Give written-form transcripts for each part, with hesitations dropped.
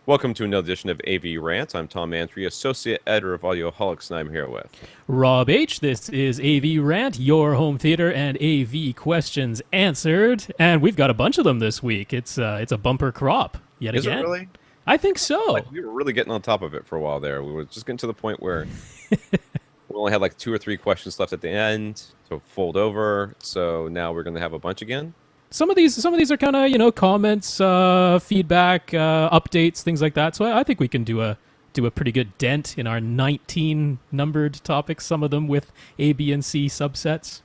Welcome to another edition of AVRant. I'm Tom Antry, Associate Editor of Audioholics, and I'm here with... Rob H. This is AVRant, your home theater and AV questions answered, and we've got a bunch of them this week. It's a bumper crop yet Is it again. really? I think so. Like, we were really getting on top of it for a while there. We were just getting to the point where we only had like 2 or 3 questions left at the end to fold over, so now we're going to have a bunch again. Some of these are kind of comments, feedback, updates, things like that. So I think we can do a pretty good dent in our 19 numbered topics. Some of them with A, B, and C subsets.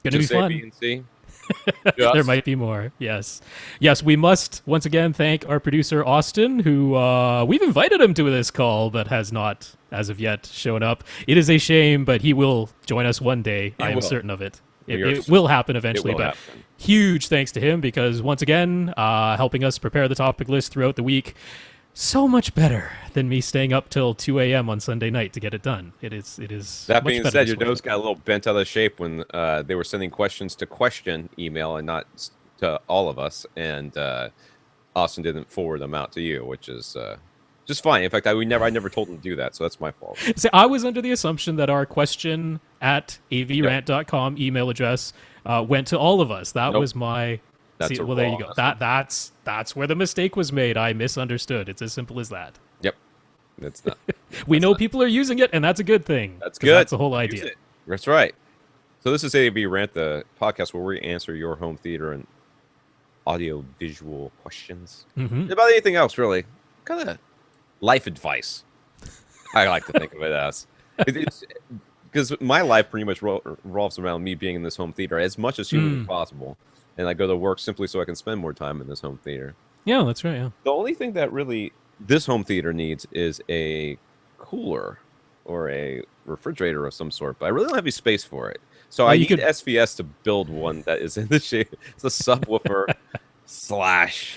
Gonna Just be fun. A, B, and C? There might be more. Yes. We must once again thank our producer Austin, who we've invited him to this call, but has not, as of yet, shown up. It is a shame, but he will join us one day. I am certain of it. It will happen eventually, but huge thanks to him because once again, helping us prepare the topic list throughout the week. So much better than me staying up till 2 a.m. on Sunday night to get it done. It is. That being said, your nose got a little bent out of shape when they were sending questions to question email and not to all of us, and Austin didn't forward them out to you, which is just fine. In fact, I never told him to do that, so that's my fault. See, I was under the assumption that our question at avrant.com email address went to all of us. That was my... well, there you go. That's where the mistake was made. I misunderstood. It's as simple as that. Yep. That's not. We know people are using it, and that's a good thing. That's good. That's the whole idea. That's right. So this is AVRant, the podcast where we answer your home theater and audio-visual questions. About anything else, really. Kind of life advice. I like to think of it as. It's because my life pretty much revolves around me being in this home theater as much as humanly possible. And I go to work simply so I can spend more time in this home theater. Yeah, that's right, yeah. The only thing that really this home theater needs is a cooler or a refrigerator of some sort, but I really don't have any space for it. So I need SVS to build one that is in the shape. It's a subwoofer /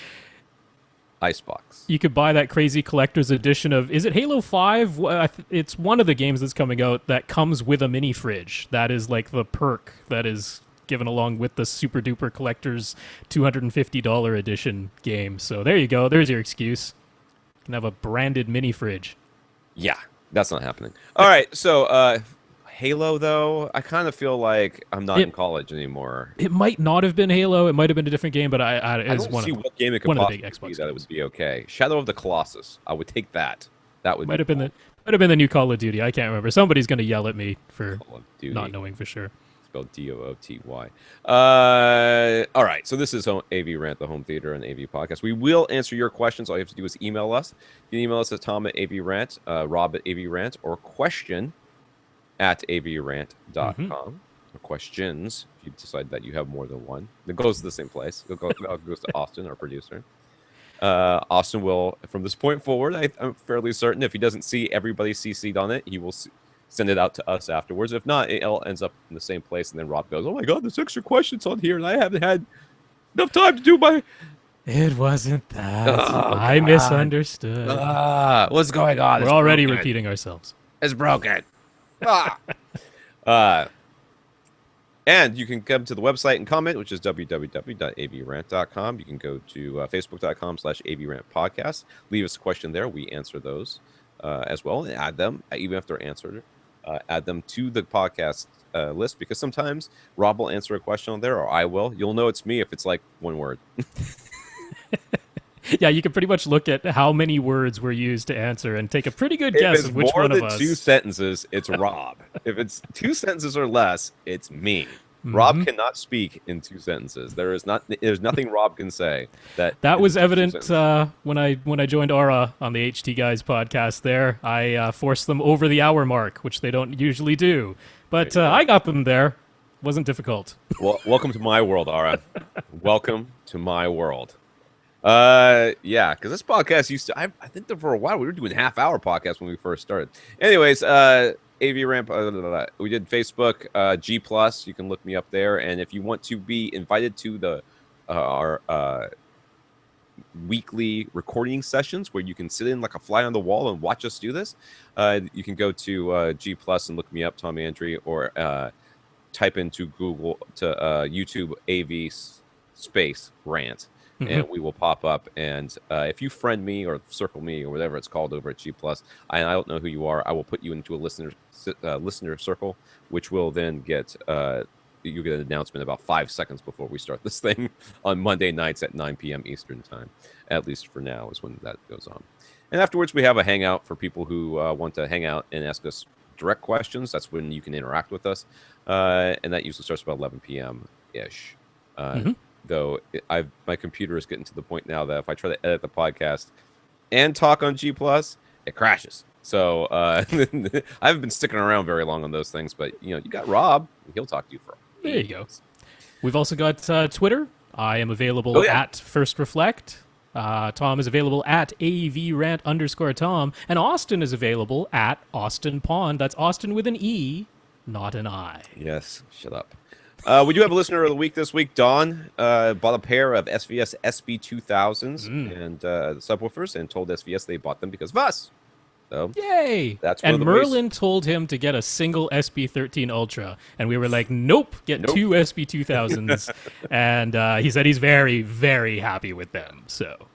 icebox. You could buy that crazy collector's edition of, is it Halo 5? It's one of the games that's coming out that comes with a mini fridge. That is like the perk that is given along with the super duper collector's $250 edition game. So there you go. There's your excuse. You can have a branded mini fridge. Yeah, that's not happening. All right, so Halo, though, I kind of feel like I'm not in college anymore. It might not have been Halo. It might have been a different game, but I don't see what game it could possibly be that it would be okay. Shadow of the Colossus. I would take that. That would might have been the new Call of Duty. I can't remember. Somebody's going to yell at me for not knowing for sure. Spelled D-O-O-T-Y. All right, so this is AVRant, the home theater and AV podcast. We will answer your questions. All you have to do is email us. You can email us at Tom at AVRant, Rob at AVRant, or question at avrant.com. Or questions, if you decide that you have more than one. It goes to the same place. It goes to Austin, our producer. Austin will, from this point forward, I'm fairly certain, if he doesn't see everybody CC'd on it, he will send it out to us afterwards. If not, it all ends up in the same place, and then Rob goes, "Oh my God, there's extra questions on here, and I haven't had enough time to do my." It wasn't that. I misunderstood. What's going on? We're already repeating ourselves. It's broken. And you can come to the website and comment, which is www.avrant.com. You can go to facebook.com/avrantpodcast. Leave us a question there. We answer those as well and add them, even if they're answered. Add them to the podcast list, because sometimes Rob will answer a question on there, or I will. You'll know it's me if it's like one word. Yeah, you can pretty much look at how many words were used to answer and take a pretty good guess of which one of us. If it's more than 2 sentences, it's Rob. If it's 2 sentences or less, it's me. Rob cannot speak in 2 sentences. There's nothing Rob can say that was evident when I joined Aura on the HT Guys podcast. There, I forced them over the hour mark, which they don't usually do, but I got them there. Wasn't difficult. Well, welcome to my world, Aura. Welcome to my world. Yeah, because this podcast used to, I think that for a while we were doing half-hour podcasts when we first started. Anyways, AVRant, we did Facebook, G+, you can look me up there, and if you want to be invited to our weekly recording sessions where you can sit in like a fly on the wall and watch us do this, you can go to G+ and look me up, Tom Andrew, or type into Google to YouTube AV space Rant. and we will pop up. And if you friend me or circle me or whatever it's called over at G Plus, I don't know who you are. I will put you into a listener circle, which will then get you get an announcement about 5 seconds before we start this thing on Monday nights at 9 p.m. Eastern time. At least for now is when that goes on. And afterwards, we have a hangout for people who want to hang out and ask us direct questions. That's when you can interact with us, and that usually starts about 11 p.m. ish. Though my computer is getting to the point now that if I try to edit the podcast and talk on G Plus, it crashes. So I haven't been sticking around very long on those things, but you got Rob. He'll talk to you for. There you go. We've also got Twitter. I am available at First Reflect. Tom is available at AVRant_Tom, and Austin is available at Austin Pond. That's Austin with an E, not an I. Yes, shut up. We do have a listener of the week this week. Dawn bought a pair of SVS SB-2000s and subwoofers, and told SVS they bought them because of us. So, yay! That's and Merlin told him to get a single SB-13 Ultra, and we were like, nope, get two SB-2000s. And he said he's very, very happy with them. So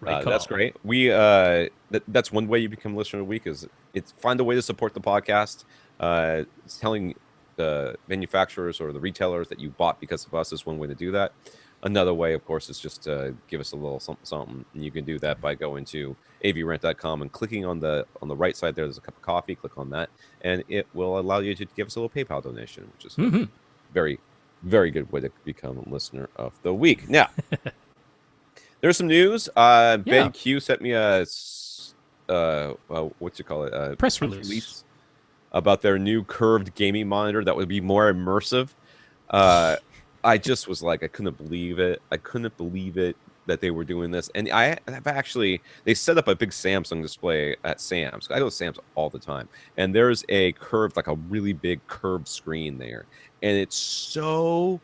that's great. We that's one way you become listener of the week is find a way to support the podcast. Telling the manufacturers or the retailers that you bought because of us is one way to do that. Another way, of course, is just to give us a little something, and you can do that by going to avrant.com and clicking on the right side there's a cup of coffee. Click on that, and it will allow you to give us a little PayPal donation, which is a very, very good way to become a listener of the week. Now, there's some news. BenQ sent me a press release about their new curved gaming monitor that would be more immersive. I just was like, I couldn't believe it. I couldn't believe it that they were doing this. And they set up a big Samsung display at Sam's. I go to Sam's all the time. And there's a curved, like a really big curved screen there. And it's so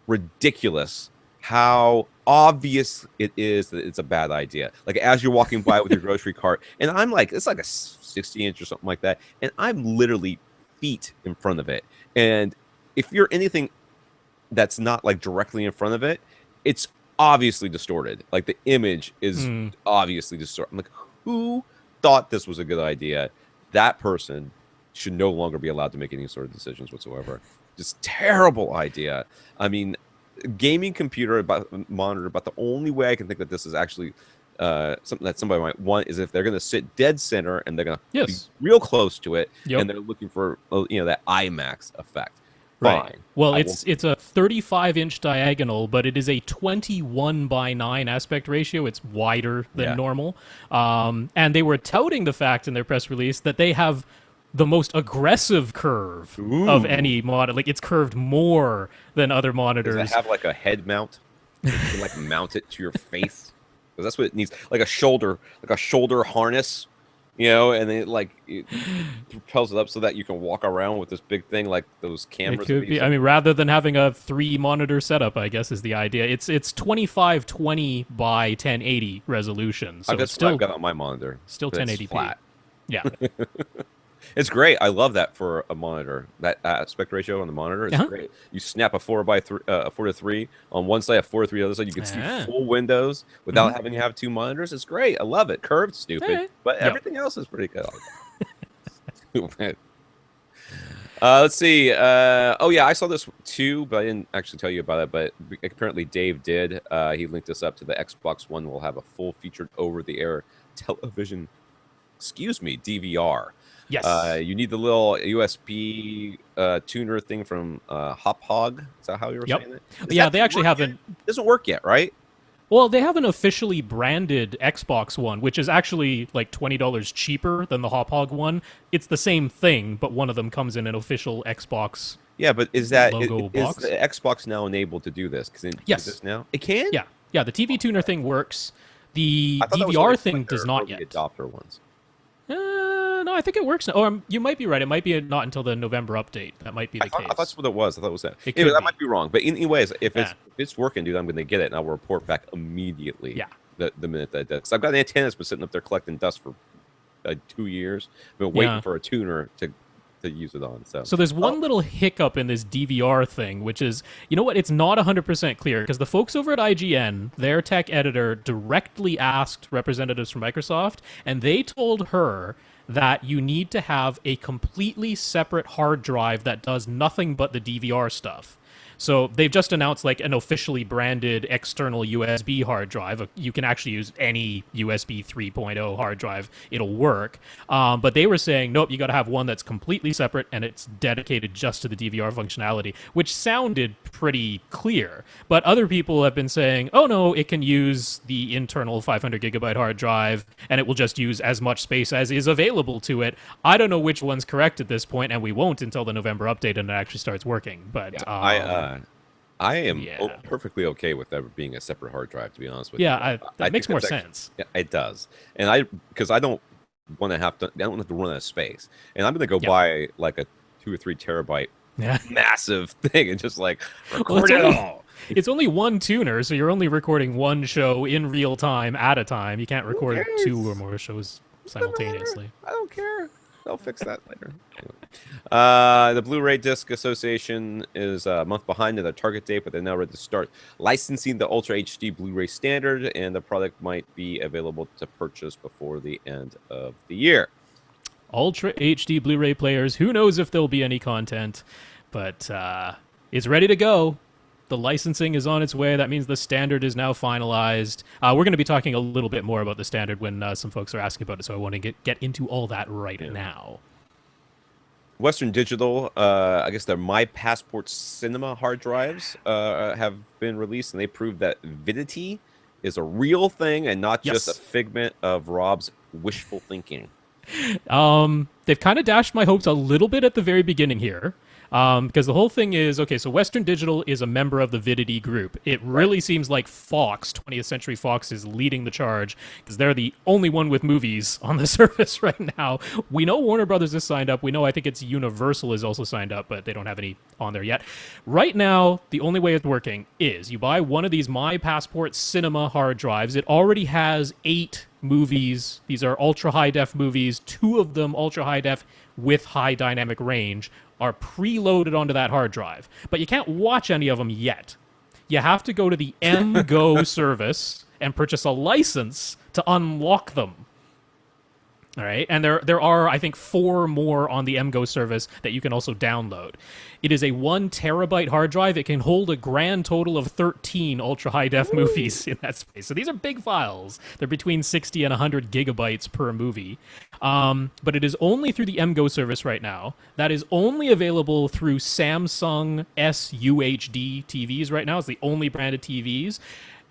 ridiculous how obvious it is that it's a bad idea. Like as you're walking by with your grocery cart, and I'm like, it's like a 60-inch or something like that. And I'm literally feet in front of it. And if you're anything that's not like directly in front of it, it's obviously distorted. Like the image is obviously distorted. I'm like, who thought this was a good idea? That person should no longer be allowed to make any sort of decisions whatsoever. Just terrible idea. I mean, gaming monitor, but the only way I can think that this is actually something that somebody might want is if they're going to sit dead center and they're going to be real close to it, and they're looking for that IMAX effect. Right. Fine. Well, it's a 35-inch diagonal, but it is a 21:9 aspect ratio. It's wider than normal. And they were touting the fact in their press release that they have the most aggressive curve of any monitor. Like it's curved more than other monitors. Does it have like a head mount? You can like mount it to your face, because that's what it needs. Like a shoulder harness. And then it propels it up so that you can walk around with this big thing like those cameras. It could be. I mean, rather than having a 3-monitor setup, I guess is the idea. It's 2520 by 1080 resolution. So that's still, I've got on my monitor. Still 1080p. Flat. Yeah. It's great. I love that for a monitor. That aspect ratio on the monitor is great. You snap a 4:3 on one side, a 4:3 on the other side. You can see full windows without having to have two monitors. It's great. I love it. Curved, stupid, but everything else is pretty good. Stupid. Let's see. I saw this too, but I didn't actually tell you about it. But apparently Dave did. He linked us up to the Xbox One. We'll have a full featured over-the-air television. DVR. Yes. You need the little USB tuner thing from Hop Hog. Is that how you were saying it? They actually haven't. It doesn't work yet, right? Well, they haven't officially branded Xbox One, which is actually like $20 cheaper than the Hop Hog one. It's the same thing, but one of them comes in an official Xbox. Yeah, but is the Xbox now enabled to do this? Yes. Do this now? It can? Yeah. The TV tuner thing works. The DVR thing does not yet. Adopter ones. No, I think it works now. Or you might be right. It might be not until the November update. That might be the case. I thought that's what it was. I thought it was that. Anyway, that might be wrong. But anyways, if it's working, dude, I'm going to get it, and I'll report back immediately. Yeah. The minute that it does. Because I've got an antenna that's been sitting up there collecting dust for 2 years. I've been waiting for a tuner to to use it on. So, So there's one little hiccup in this DVR thing, which is, you know what, it's not 100% clear, because the folks over at IGN, their tech editor, directly asked representatives from Microsoft, and they told her that you need to have a completely separate hard drive that does nothing but the DVR stuff. So they've just announced like an officially branded external USB hard drive. You can actually use any USB 3.0 hard drive. It'll work. But they were saying, nope, you got to have one that's completely separate and it's dedicated just to the DVR functionality, which sounded pretty clear. But other people have been saying, oh no, it can use the internal 500 gigabyte hard drive and it will just use as much space as is available to it. I don't know which one's correct at this point, and we won't until the November update and it actually starts working. But yeah, I am perfectly okay with that being a separate hard drive, to be honest with you. Yeah, that makes more sense. Yeah, it does. And because I don't want to have to run out of space. And I'm going to go buy like a 2 or 3 terabyte massive thing and just like record it all. It's only one tuner, so you're only recording one show in real time at a time. You can't record 2 or more shows simultaneously. I don't care. They'll fix that later. Anyway. The Blu-ray Disc Association is a month behind in their target date, but they're now ready to start licensing the UltraHD Blu-ray Standard, and the product might be available to purchase before the end of the year. UltraHD Blu-ray players, who knows if there'll be any content, but it's ready to go. The licensing is on its way. That means the standard is now finalized. We're going to be talking a little bit more about the standard when some folks are asking about it, so I want to get into all that right now. Western Digital, I guess their My Passport Cinema hard drives have been released, and they proved that Vidity is a real thing and not just a figment of Rob's wishful thinking. They've kind of dashed my hopes a little bit at the very beginning here. Because the whole thing is, okay, so Western Digital is a member of the Vidity group. It really seems like Fox, 20th Century Fox, is leading the charge because they're the only one with movies on the service right now. We know Warner Brothers is signed up. We know I think it's Universal is also signed up, but they don't have any on there yet. Right now, the only way it's working is you buy one of these My Passport Cinema hard drives. It already has 8 movies. These are ultra high def movies. 2 of them ultra high def with high dynamic range are preloaded onto that hard drive. But you can't watch any of them yet. You have to go to the MGO service and purchase a license to unlock them. All right, and there are, I think, 4 more on the MGO service that you can also download. It is a 1 terabyte hard drive. It can hold a grand total of 13 ultra high def movies in that space. So these are big files. They're between 60 and 100 gigabytes per movie. But it is only through the MGO service right now. That is only available through Samsung UHD TVs right now. It's the only branded TVs.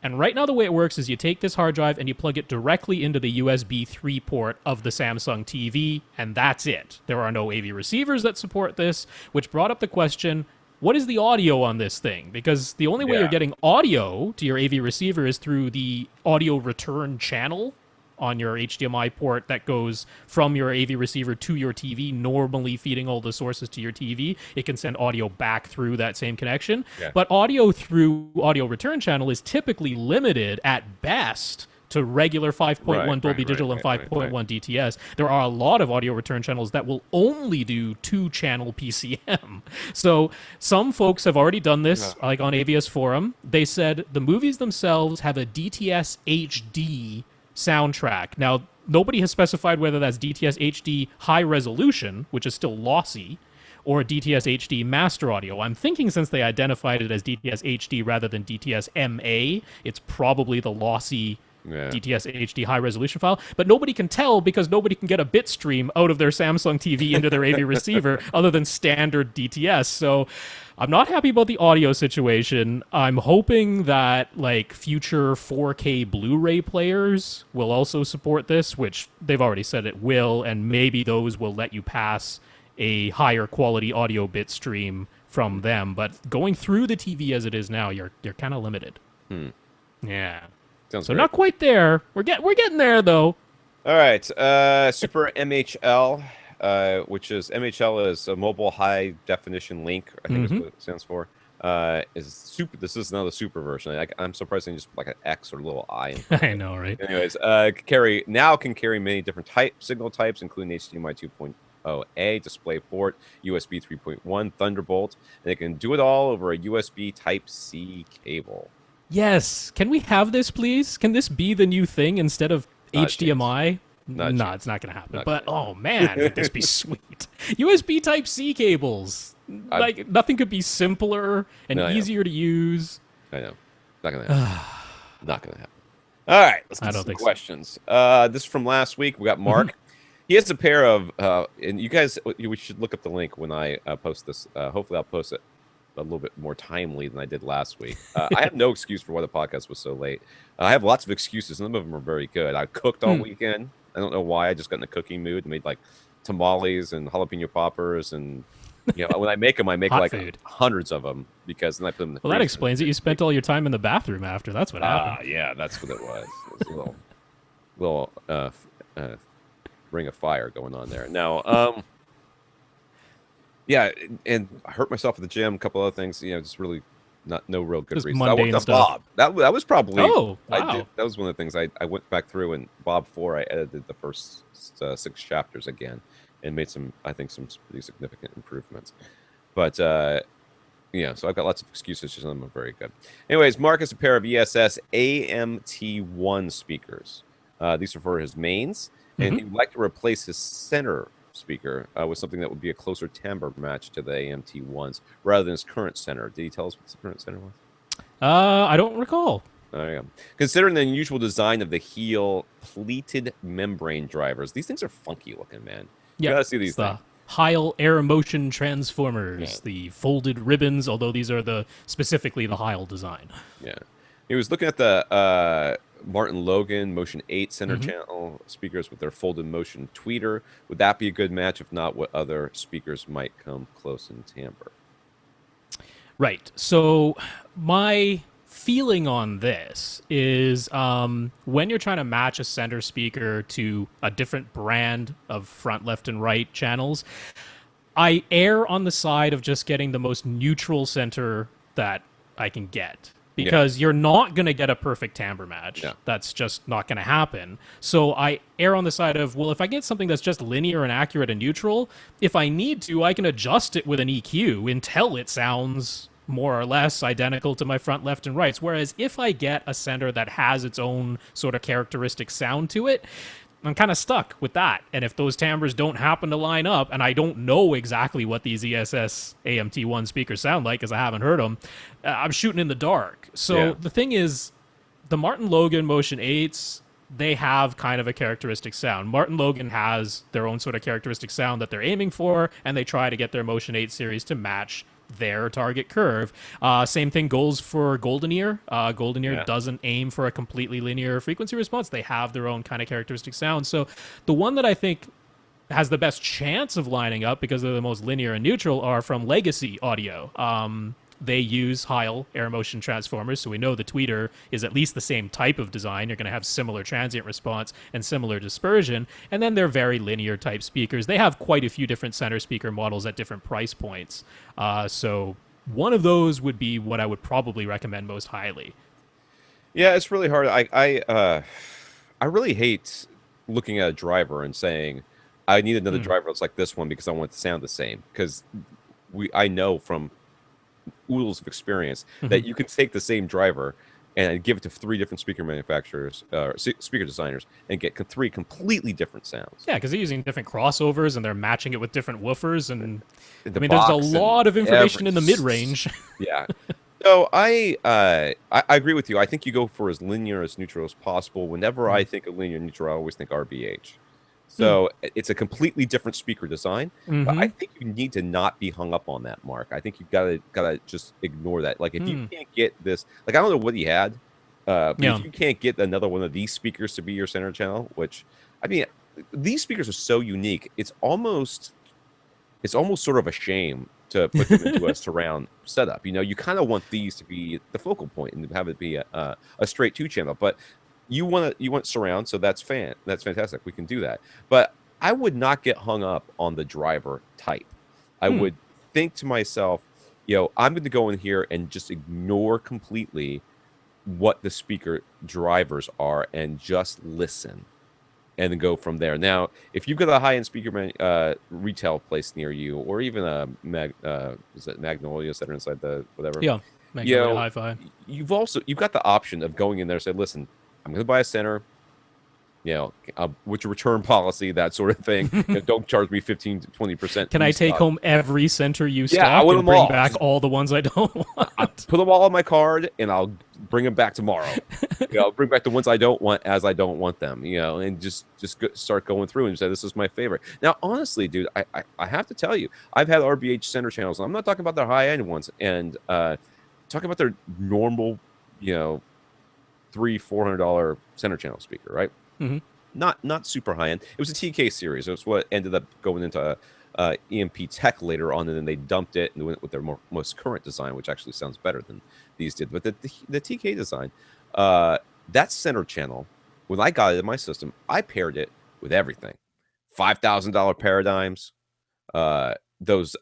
And right now the way it works is you take this hard drive and you plug it directly into the USB 3 port of the Samsung TV, and that's it. There are no AV receivers that support this, which brought up the question, what is the audio on this thing? Because the only way you're getting audio to your AV receiver is through the audio return channel on your HDMI port that goes from your AV receiver to your TV, normally feeding all the sources to your TV. It can send audio back through that same connection. Yeah. But audio through audio return channel is typically limited at best to regular 5.1 Dolby Digital and 5.1 DTS. There are a lot of audio return channels that will only do 2-channel PCM. So some folks have already done this, like on AVS Forum. They said the movies themselves have a DTS HD soundtrack. Now, nobody has specified whether that's DTS HD high resolution, which is still lossy, or DTS HD master audio. I'm thinking since they identified it as DTS HD rather than DTS MA, it's probably the lossy DTS HD high resolution file, but nobody can tell because nobody can get a bit stream out of their Samsung TV into their AV receiver other than standard DTS. So I'm not happy about the audio situation. I'm hoping that like future 4K Blu-ray players will also support this, which they've already said it will, and maybe those will let you pass a higher quality audio bit stream from them. But going through the TV as it is now, you're kind of limited. Yeah. Sounds so great. Not quite there. We're getting there though. All right, SuperMHL, which is MHL is a mobile high definition link. I think that's what it stands for. Is super. This is another super version. I'm surprised they just like an X or a little I. I know, right? Anyways, can carry many different signal types, including HDMI 2.0A DisplayPort, USB 3.1, Thunderbolt, and they can do it all over a USB Type-C cable. Yes. Can we have this, please? Can this be the new thing instead of Not HDMI? No, it's not going to happen. But, oh, man, would this be sweet. USB Type-C cables. Like, nothing could be simpler and easier to use. I know. Not going to happen. Not going to happen. All right, let's get some questions. This is from last week. We got Mark. He has a pair of, and you guys, we should look up the link when I post this. Hopefully I'll post it a little bit more timely than I did last week. I have no excuse for why the podcast was so late. I have lots of excuses. None of them are very good. I cooked all weekend. I don't know why. I just got in the cooking mood and made like tamales and jalapeno poppers. And when I make them, I make hot like food. Hundreds of them because then I put them in the freezer. That explains it. You spent all your time in the bathroom after. That's what happened. Yeah, that's what it was. It was a little ring of fire going on there. Now, yeah, and I hurt myself at the gym. A couple other things, just really no real good reason. I worked on Bob. That was probably. Oh, wow. I did, that was one of the things I went back through and Bob 4. I edited the first 6 chapters again and made some pretty significant improvements. But so I've got lots of excuses. Just none of them are very good. Anyways, Mark has a pair of ESS AMT1 speakers. These are for his mains, and he would like to replace his center speaker with something that would be a closer timbre match to the AMT1s rather than his current center. Did he tell us what the current center was? I don't recall. There you go. Considering the unusual design of the heel pleated membrane drivers, these things are funky looking, man. Yeah, you gotta see these things. Heil air motion transformers, the folded ribbons, although these are specifically the Heil design. Yeah. He was looking at the Martin Logan Motion 8 center channel speakers with their folded motion tweeter. Would that be a good match? If not, what other speakers might come close in timbre? Right. So my feeling on this is when you're trying to match a center speaker to a different brand of front, left, and right channels, I err on the side of just getting the most neutral center that I can get. Because you're not going to get a perfect timbre match. Yeah. That's just not going to happen. So I err on the side of, well, if I get something that's just linear and accurate and neutral, if I need to, I can adjust it with an EQ until it sounds more or less identical to my front, left, and rights. Whereas if I get a center that has its own sort of characteristic sound to it, I'm kind of stuck with that. And if those timbres don't happen to line up, and I don't know exactly what these ESS AMT1 speakers sound like because I haven't heard them, I'm shooting in the dark. So the thing is, the Martin Logan Motion 8s, they have kind of a characteristic sound. Martin Logan has their own sort of characteristic sound that they're aiming for, and they try to get their Motion 8 series to match their target curve. Same thing goes for Golden Ear. Golden Ear doesn't aim for a completely linear frequency response. They have their own kind of characteristic sound. So the one that I think has the best chance of lining up because they're the most linear and neutral are from Legacy Audio. They use Heil air motion transformers, so we know the tweeter is at least the same type of design. You're going to have similar transient response and similar dispersion, and then they're very linear type speakers. They have quite a few different center speaker models at different price points. So one of those would be what I would probably recommend most highly. Yeah, it's really hard. I really hate looking at a driver and saying, I need another driver that's like this one because I want it to sound the same. Because I know from oodles of experience that you can take the same driver and give it to 3 different speaker manufacturers, speaker designers, and get 3 completely different sounds. Yeah, because they're using different crossovers and they're matching it with different woofers, and I mean, there's a lot of information in the mid-range. Yeah. So I agree with you. I think you go for as linear as neutral as possible. Whenever I think of linear neutral, I always think RBH. So it's a completely different speaker design, but I think you need to not be hung up on that, Mark. I think you've gotta just ignore that. Like if you can't get this, like I don't know what he had, but if you can't get another one of these speakers to be your center channel, which I mean, these speakers are so unique. It's almost sort of a shame to put them into a surround setup. You kind of want these to be the focal point and have it be a straight 2 channel, but you want surround, so that's fantastic. We can do that. But I would not get hung up on the driver type. I would think to myself, I'm going to go in here and just ignore completely what the speaker drivers are and just listen. and then go from there. Now, if you've got a high-end speaker retail place near you, or even a is it Magnolia Center inside the whatever? Yeah, Magnolia Hi-Fi. You've got the option of going in there and say, listen, I'm going to buy a center. What's your return policy, that sort of thing. Don't charge me 15 to 20%. Can I take home every center you stock I want and them bring all. back all the ones I don't want? I'll put them all on my card, and I'll bring them back tomorrow. I'll bring back the ones I don't want as I don't want them, and just start going through and say, this is my favorite. Now, honestly, dude, I have to tell you, I've had RBH center channels, and I'm not talking about their high-end ones, and talking about their normal, $300-$400 center channel speaker, right? Mm-hmm. Not super high end. It was a TK series. It was what ended up going into EMP Tech later on, and then they dumped it and went with their most current design, which actually sounds better than these did. But the TK design, that center channel, when I got it in my system, I paired it with everything. $5,000 paradigms, those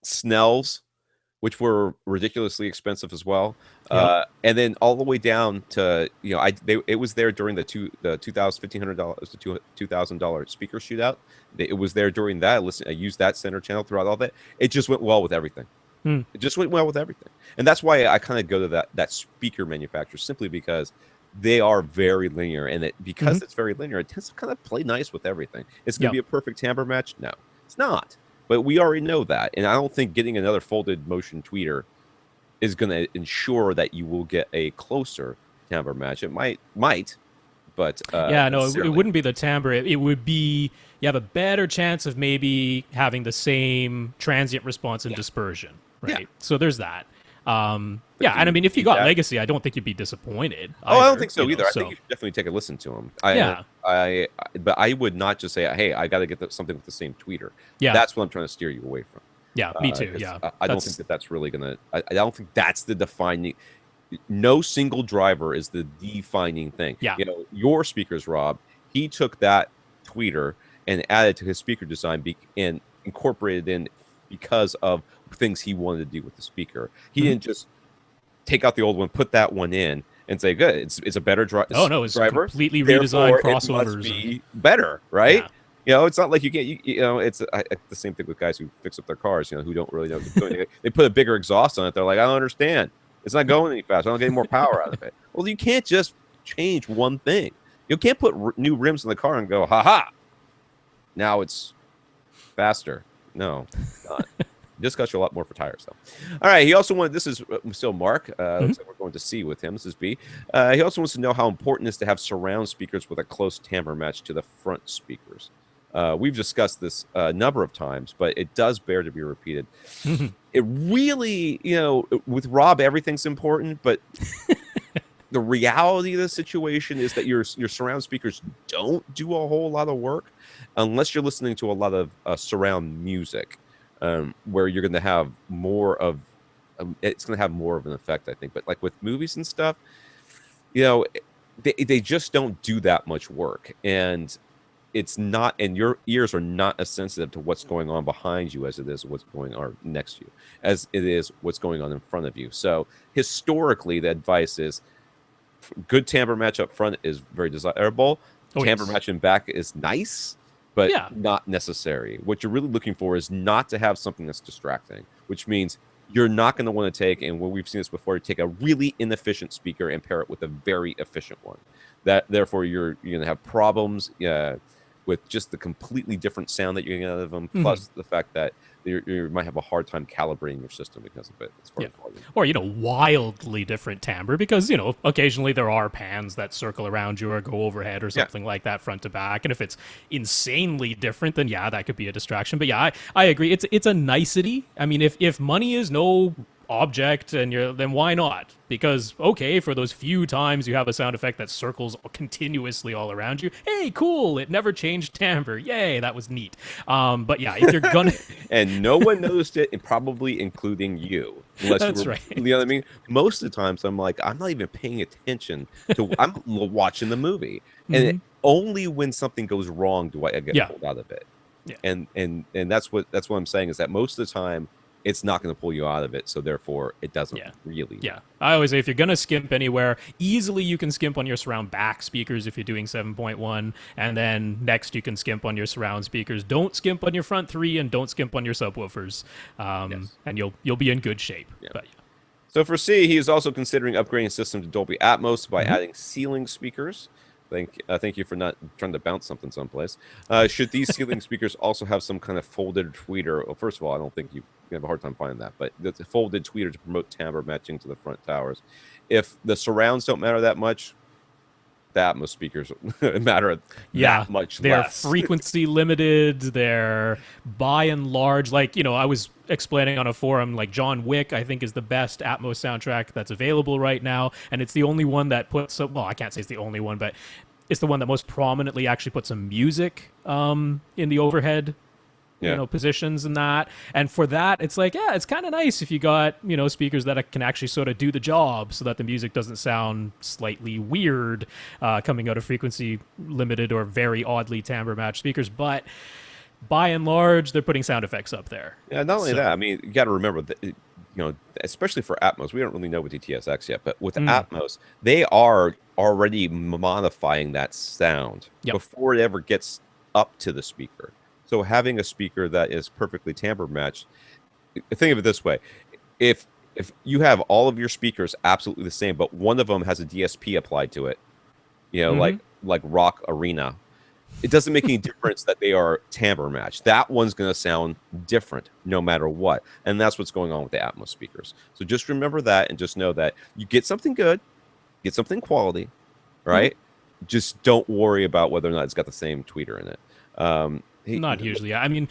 Snells, which were ridiculously expensive as well, and then all the way down to it was there during the $2,000 speaker shootout. It was there during that. I used that center channel throughout all that. It just went well with everything. It just went well with everything, and that's why I kind of go to that speaker manufacturer, simply because they are very linear, and because it's very linear, it tends to kind of play nice with everything. It's going to be a perfect timbre match. No, it's not. But we already know that, and I don't think getting another folded motion tweeter is going to ensure that you will get a closer timbre match. It might, but it wouldn't be the timbre. It would be, you have a better chance of maybe having the same transient response and dispersion, right? Yeah. So there's that. And I mean, if you got Legacy, I don't think you'd be disappointed. I don't think so either. I think you should definitely take a listen to them. But I would not just say, hey, I got to get something with the same tweeter. Yeah, that's what I'm trying to steer you away from. Yeah, me too. I don't think that's really gonna. I don't think that's the defining. No single driver is the defining thing. Yeah, your speakers, Rob. He took that tweeter and added to his speaker design and incorporated in because of things he wanted to do with the speaker. He didn't just take out the old one, put that one in, and say, "Good, it's a better driver." Oh no, it's completely redesigned crossovers. It must be better, right? Yeah. It's not like you get it's the same thing with guys who fix up their cars, who don't really know what they're doing. They put a bigger exhaust on it. They're like, I don't understand. It's not going any faster. I don't get any more power out of it. Well, you can't just change one thing. You can't put new rims in the car and go, ha, now it's faster. No, it's not. This costs you a lot more for tires, though. All right. He also wanted, this is still Mark. Looks like we're going to C with him. This is B. He also wants to know how important it is to have surround speakers with a close timbre match to the front speakers. We've discussed this a number of times, but it does bear to be repeated. It really, with Rob, everything's important, but the reality of the situation is that your surround speakers don't do a whole lot of work unless you're listening to a lot of surround music. Where you're going to have more of, it's going to have more of an effect, I think. But like with movies and stuff, they just don't do that much work, and it's not, and your ears are not as sensitive to what's going on behind you as it is what's going on next to you, as it is what's going on in front of you. So historically, the advice is good timbre match up front is very desirable. Timbre match in back is nice, but not necessary. What you're really looking for is not to have something that's distracting, which means you're not going to want to take, and when we've seen this before, take a really inefficient speaker and pair it with a very efficient one. Therefore, you're going to have problems with just the completely different sound that you're getting out of them, plus the fact that you might have a hard time calibrating your system because of it. As far as volume. Or, wildly different timbre, because, occasionally there are pans that circle around you or go overhead or something like that front to back. And if it's insanely different, then that could be a distraction. But I agree. It's a nicety. I mean, if money is no object, and then why not? Because for those few times you have a sound effect that circles continuously all around you, hey, cool, it never changed timbre, yay, that was neat. But if you're gonna and no one noticed it, and probably including you, unless that's right. You know what I mean? Most of the times I'm like, I'm not even paying attention to I'm watching the movie, and only when something goes wrong do I get pulled out of it. And that's what I'm saying, is that most of the time it's not going to pull you out of it. So therefore, it doesn't Yeah. really. Yeah. I always say if you're going to skimp anywhere, easily you can skimp on your surround back speakers if you're doing 7.1. And then next you can skimp on your surround speakers. Don't skimp on your front three and don't skimp on your subwoofers. And you'll be in good shape. Yeah. But So for C, he is also considering upgrading his system to Dolby Atmos by adding ceiling speakers. Thank you for not trying to bounce something someplace. Should these ceiling speakers also have some kind of folded tweeter? Well, first of all, I don't think you have a hard time finding that, but the folded tweeter to promote timbre matching to the front towers. If the surrounds don't matter that much, the Atmos speakers matter that much they're less. frequency limited. They're by and large, like, I was explaining on a forum, like John Wick, I think, is the best Atmos soundtrack that's available right now. And it's the only one that puts, well, I can't say it's the only one, but it's the one that most prominently actually puts some music in the overhead positions and that. And for that, it's like, yeah, it's kind of nice if you got, speakers that can actually sort of do the job so that the music doesn't sound slightly weird coming out of frequency limited or very oddly timbre matched speakers. But by and large, they're putting sound effects up there. Yeah, not only that, I mean, you got to remember that, especially for Atmos, we don't really know with the TSX yet, but with Atmos, they are already modifying that sound before it ever gets up to the speaker. So having a speaker that is perfectly timbre matched, think of it this way: if you have all of your speakers absolutely the same, but one of them has a DSP applied to it, like Rock Arena, it doesn't make any difference that they are timbre matched. That one's going to sound different no matter what, and that's what's going on with the Atmos speakers. So just remember that, and just know that you get something good, get something quality, right? Just don't worry about whether or not it's got the same tweeter in it. Not usually. I mean,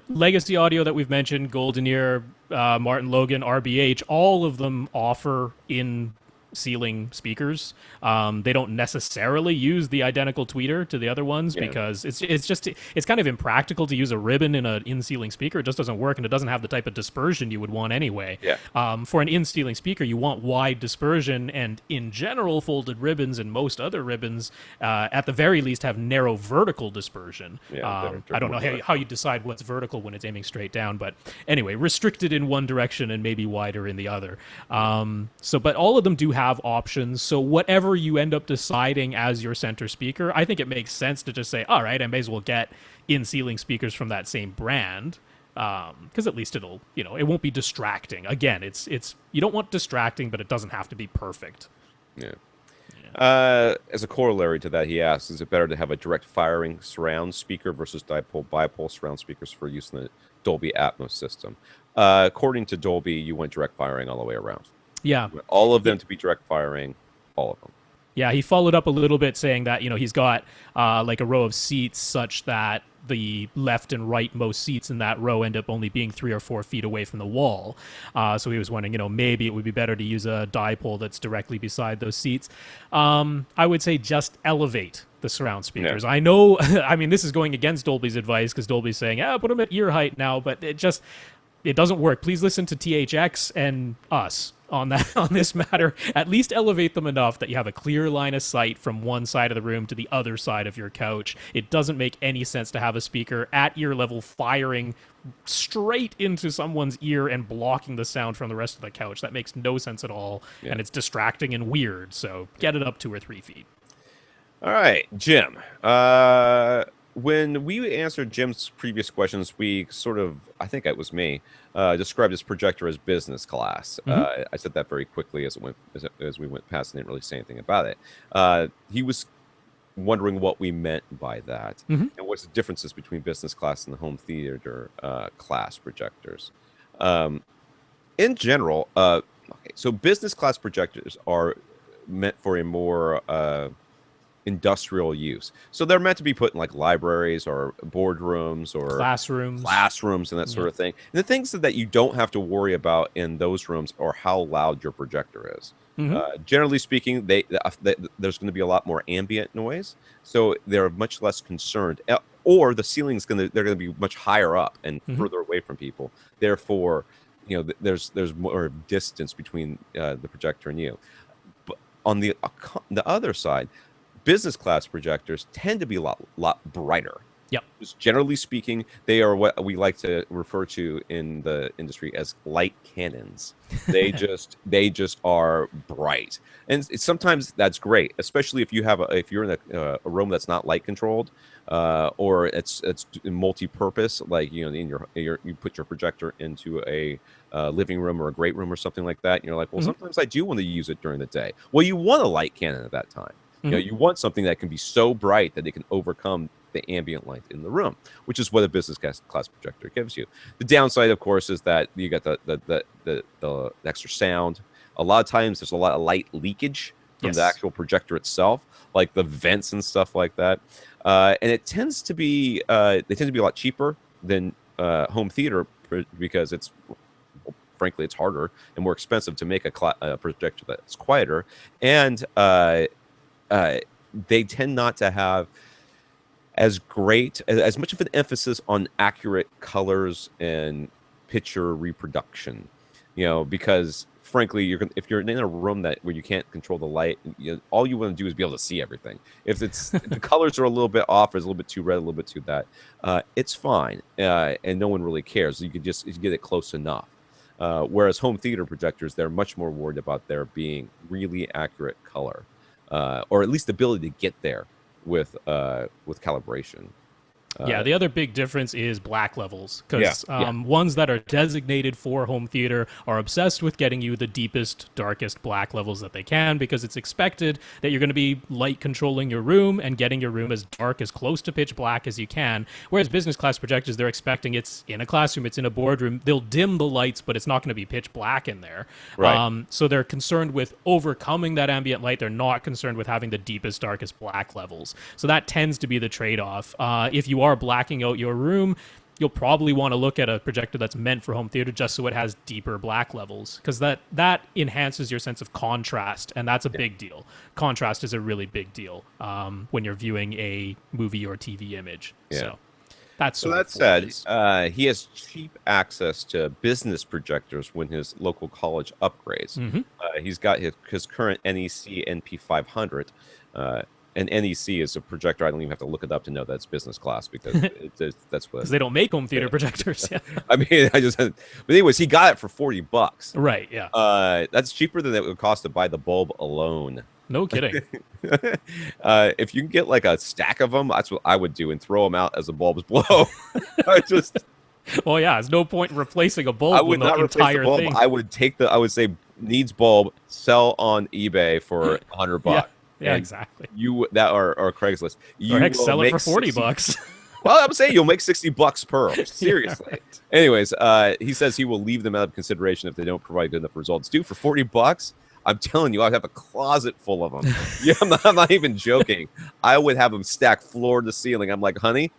legacy audio that we've mentioned, Golden Ear, Martin Logan, RBH, all of them offer in ceiling speakers. They don't necessarily use the identical tweeter to the other ones because it's kind of impractical to use a ribbon in an in-ceiling speaker. It just doesn't work, and it doesn't have the type of dispersion you would want anyway. For an in-ceiling speaker, you want wide dispersion, and in general, folded ribbons and most other ribbons, at the very least, have narrow vertical dispersion. I don't know how you decide what's vertical when it's aiming straight down, but anyway, restricted in one direction and maybe wider in the other. But all of them do have options. So whatever you end up deciding as your center speaker, I think it makes sense to just say, all right, I may as well get in-ceiling speakers from that same brand, because at least it'll, it won't be distracting. Again, it's you don't want distracting, but it doesn't have to be perfect. As a corollary to that, he asks, is it better to have a direct firing surround speaker versus dipole bipole surround speakers for use in the Dolby Atmos system? According to Dolby, you want direct firing all the way around. Yeah. All of them to be direct firing, all of them. Yeah, he followed up a little bit saying that, he's got like a row of seats such that the left and right most seats in that row end up only being 3 or 4 feet away from the wall. So he was wondering, maybe it would be better to use a dipole that's directly beside those seats. I would say just elevate the surround speakers. I know, I mean, this is going against Dolby's advice because Dolby's saying, put them at ear height now, but it doesn't work. Please listen to THX and us on this matter. At least elevate them enough that you have a clear line of sight from one side of the room to the other side of your couch. It doesn't make any sense to have a speaker at ear level firing straight into someone's ear and blocking the sound from the rest of the couch. That makes no sense at all, and it's distracting and weird. So get it up 2 or 3 feet. All right, Jim. When we answered Jim's previous questions, we sort of, I think it was me, described his projector as business class. I said that very quickly as we went past and didn't really say anything about it. He was wondering what we meant by that and what's the differences between business class and the home theater class projectors. In general, so business class projectors are meant for a more industrial use. So they're meant to be put in like libraries or boardrooms or classrooms and that sort of thing. And the things that you don't have to worry about in those rooms are how loud your projector is. Generally speaking, there's going to be a lot more ambient noise, so they're much less concerned. Or the ceiling's they're going to be much higher up and further away from people. Therefore, there's more distance between the projector and you. But on the other side, business class projectors tend to be a lot brighter. Yep. Just generally speaking, they are what we like to refer to in the industry as light cannons. They just are bright, and sometimes that's great, especially if you're in a room that's not light controlled, or it's multi-purpose, like in you put your projector into a living room or a great room or something like that. And you're like, well, sometimes I do want to use it during the day. Well, you want a light cannon at that time. You want something that can be so bright that it can overcome the ambient light in the room, which is what a business class projector gives you. The downside, of course, is that you got the extra sound. A lot of times there's a lot of light leakage from the actual projector itself, like the vents and stuff like that. And it tends to be they tend to be a lot cheaper than home theater because frankly, it's harder and more expensive to make a projector that's quieter, and they tend not to have as much of an emphasis on accurate colors and picture reproduction, because frankly, if you're in a room where you can't control the light, all you want to do is be able to see everything. If the colors are a little bit off, or it's a little bit too red, a little bit too that, it's fine, and no one really cares. You get it close enough. Whereas home theater projectors, they're much more worried about there being really accurate color, or at least the ability to get there with calibration. The other big difference is black levels, because ones that are designated for home theater are obsessed with getting you the deepest, darkest black levels that they can, because it's expected that you're going to be light controlling your room and getting your room as dark, as close to pitch black as you can. Whereas business class projectors, they're expecting it's in a classroom, it's in a boardroom, they'll dim the lights, but it's not going to be pitch black in there. Right. So they're concerned with overcoming that ambient light. They're not concerned with having the deepest, darkest black levels. So that tends to be the trade-off. If you are blacking out your room, you'll probably want to look at a projector that's meant for home theater just so it has deeper black levels, because that enhances your sense of contrast, and that's a big deal. Contrast is a really big deal when you're viewing a movie or TV image. So that said, he has cheap access to business projectors when his local college upgrades. He's got his current NEC NP500. And NEC is a projector. I don't even have to look it up to know that's business class, because that's what. Because they don't make home theater projectors. I mean, but anyways, he got it for $40. Right. Yeah. That's cheaper than it would cost to buy the bulb alone. No kidding. If you can get like a stack of them, that's what I would do, and throw them out as the bulbs blow. Well, yeah, there's no point in replacing a bulb. I would not replace the bulb. Thing. I would say needs bulb, sell on eBay for $100. Yeah, exactly. Or Craigslist. Or heck, sell it for $40. Well, I'm saying you'll make $60 per. Seriously. Right. Anyways, he says he will leave them out of consideration if they don't provide good enough results. Dude, for $40, I'm telling you, I'd have a closet full of them. Yeah, I'm not even joking. I would have them stacked floor to ceiling. I'm like, honey,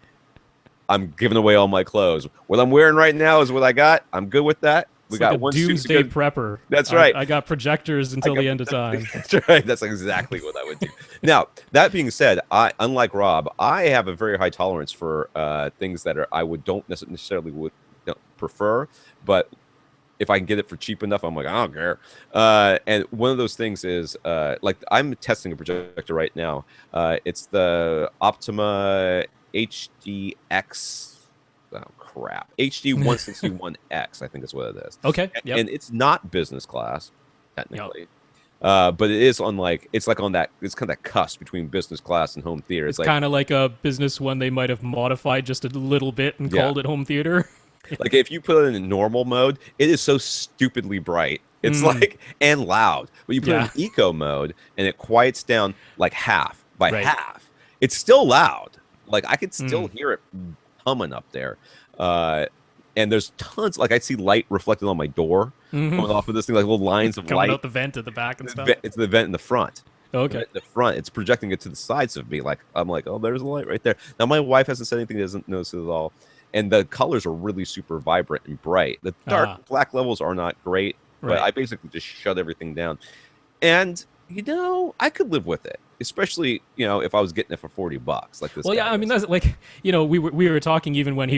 I'm giving away all my clothes. What I'm wearing right now is what I got. I'm good with that. We got one doomsday prepper. That's right. I got projectors until the end of time. That's right. That's exactly what I would do. Now, that being said, unlike Rob, I have a very high tolerance for things that I don't necessarily prefer, but if I can get it for cheap enough, I'm like, I don't care. And one of those things is like I'm testing a projector right now. It's the Optima HDX. Oh crap! HD 161X, I think is what it is. Okay, and it's not business class technically, but it is on it's kind of that cusp between business class and home theater. It's kind of like a business one they might have modified just a little bit and called it home theater. Like if you put it in normal mode, it is so stupidly bright. It's and loud. But you put it in eco mode and it quiets down like half by half. It's still loud. Like I could still hear it humming up there, and there's tons. Like I see light reflected on my door coming off of this thing, like little lines of light out the vent at the back and stuff. It's the vent in the front. Okay, the front. It's projecting it to the sides of me. Like I'm like, oh, there's a light right there. Now my wife hasn't said anything; doesn't notice it at all. And the colors are really super vibrant and bright. The dark black levels are not great, but I basically just shut everything down. And I could live with it, especially if I was getting it for $40 like this. Well, yeah, I mean that's like we were talking even when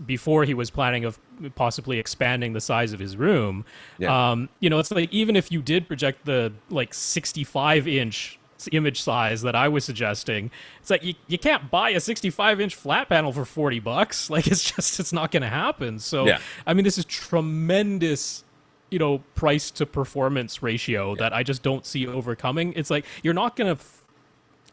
before he was planning of possibly expanding the size of his room. Yeah. It's like even if you did project the 65-inch image size that I was suggesting, it's like you can't buy a 65-inch flat panel for $40. Like, it's not going to happen. So, Yeah. I mean, this is tremendous, price to performance ratio that I just don't see overcoming. It's like, you're not going to,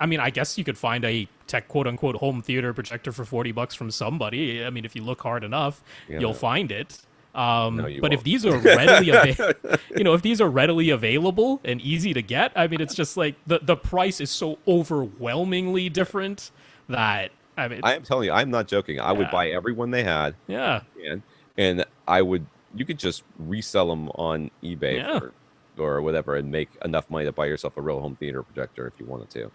I mean, I guess you could find a tech quote unquote home theater projector for $40 from somebody. I mean, if you look hard enough, you'll find it. No, you but if won't. these are readily if these are readily available and easy to get, I mean, it's just like the price is so overwhelmingly different that, I mean, I am telling you, I'm not joking. I would buy every one they had. yeah. And you could just resell them on eBay or whatever and make enough money to buy yourself a real home theater projector if you wanted to.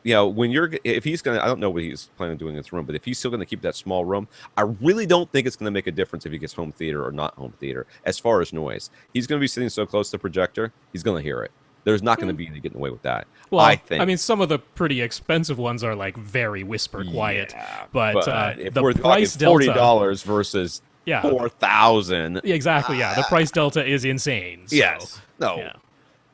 If he's going to, I don't know what he's planning on doing in his room, but if he's still going to keep that small room, I really don't think it's going to make a difference if he gets home theater or not home theater as far as noise. He's going to be sitting so close to the projector, he's going to hear it. There's not going to be any getting away with that. Well, I think. I mean, some of the pretty expensive ones are like very whisper quiet, but if the we're price talking delta, $40 versus $4,000. Exactly. Yeah, the price delta is insane. So, Yes. No. Yeah.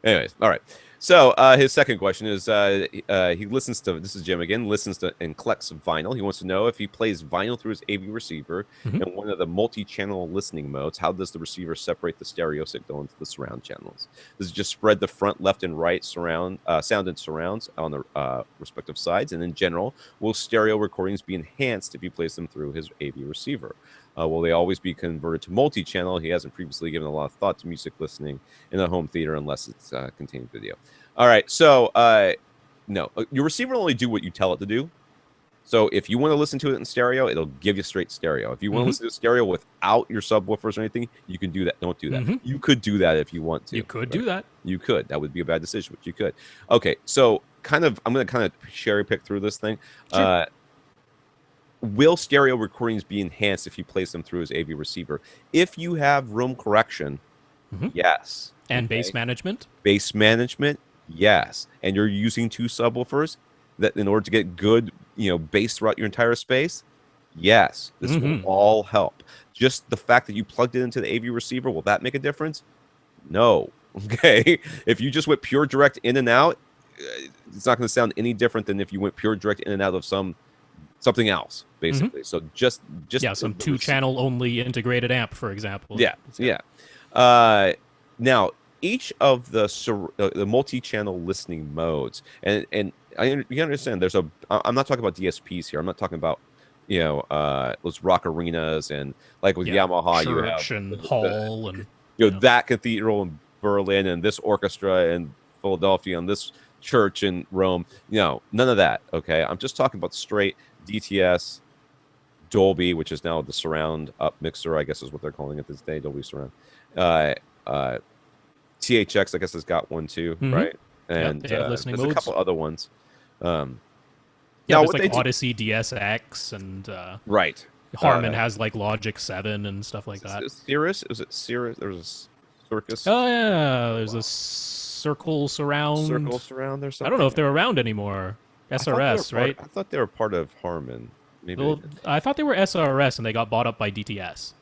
Anyways, all right. So his second question is he listens to, this is Jim again, listens to and collects vinyl. He wants to know if he plays vinyl through his AV receiver in one of the multi-channel listening modes, how does the receiver separate the stereo signal into the surround channels? Does it just spread the front, left, and right sound and surrounds on the respective sides? And in general, will stereo recordings be enhanced if you place them through his AV receiver? Will they always be converted to multi-channel? He hasn't previously given a lot of thought to music listening in a home theater unless it's containing video. All right, so no, your receiver will only do what you tell it to do. So if you want to listen to it in stereo, it'll give you straight stereo. If you want to listen to stereo without your subwoofers or anything, you can do that. Don't do that. You could do that if you want to. You could do that. You could. That would be a bad decision, but you could. Okay, so I'm going to kind of cherry pick through this thing. Sure. Will stereo recordings be enhanced if you place them through his AV receiver? If you have room correction, yes. And bass management? Bass management, yes. And you're using two subwoofers that in order to get good, bass throughout your entire space, yes. This will all help. Just the fact that you plugged it into the AV receiver, will that make a difference? No. Okay. If you just went pure direct in and out, it's not going to sound any different than if you went pure direct in and out of something else, basically. So just some two-channel only integrated amp, for example. Yeah. Now each of the multi-channel listening modes, and you understand I'm not talking about DSPs here. I'm not talking about those rock arenas and like with Yamaha you have church and hall and that cathedral in Berlin and this orchestra in Philadelphia and this church in Rome. None of that. Okay, I'm just talking about straight DTS, Dolby, which is now the surround up mixer, I guess is what they're calling it this day, Dolby surround. THX, I guess, has got one too, right? And there's modes. a couple other ones. There's like Odyssey DSX and right. Harman has like Logic 7 and stuff like that. Cirrus? Was it Cirrus? There was a Circus. Oh yeah, there's a Circle Surround. Circle Surround or something. I don't know if they're around anymore. SRS, right? I thought they were part of Harman. Maybe. Well, I thought they were SRS and they got bought up by DTS.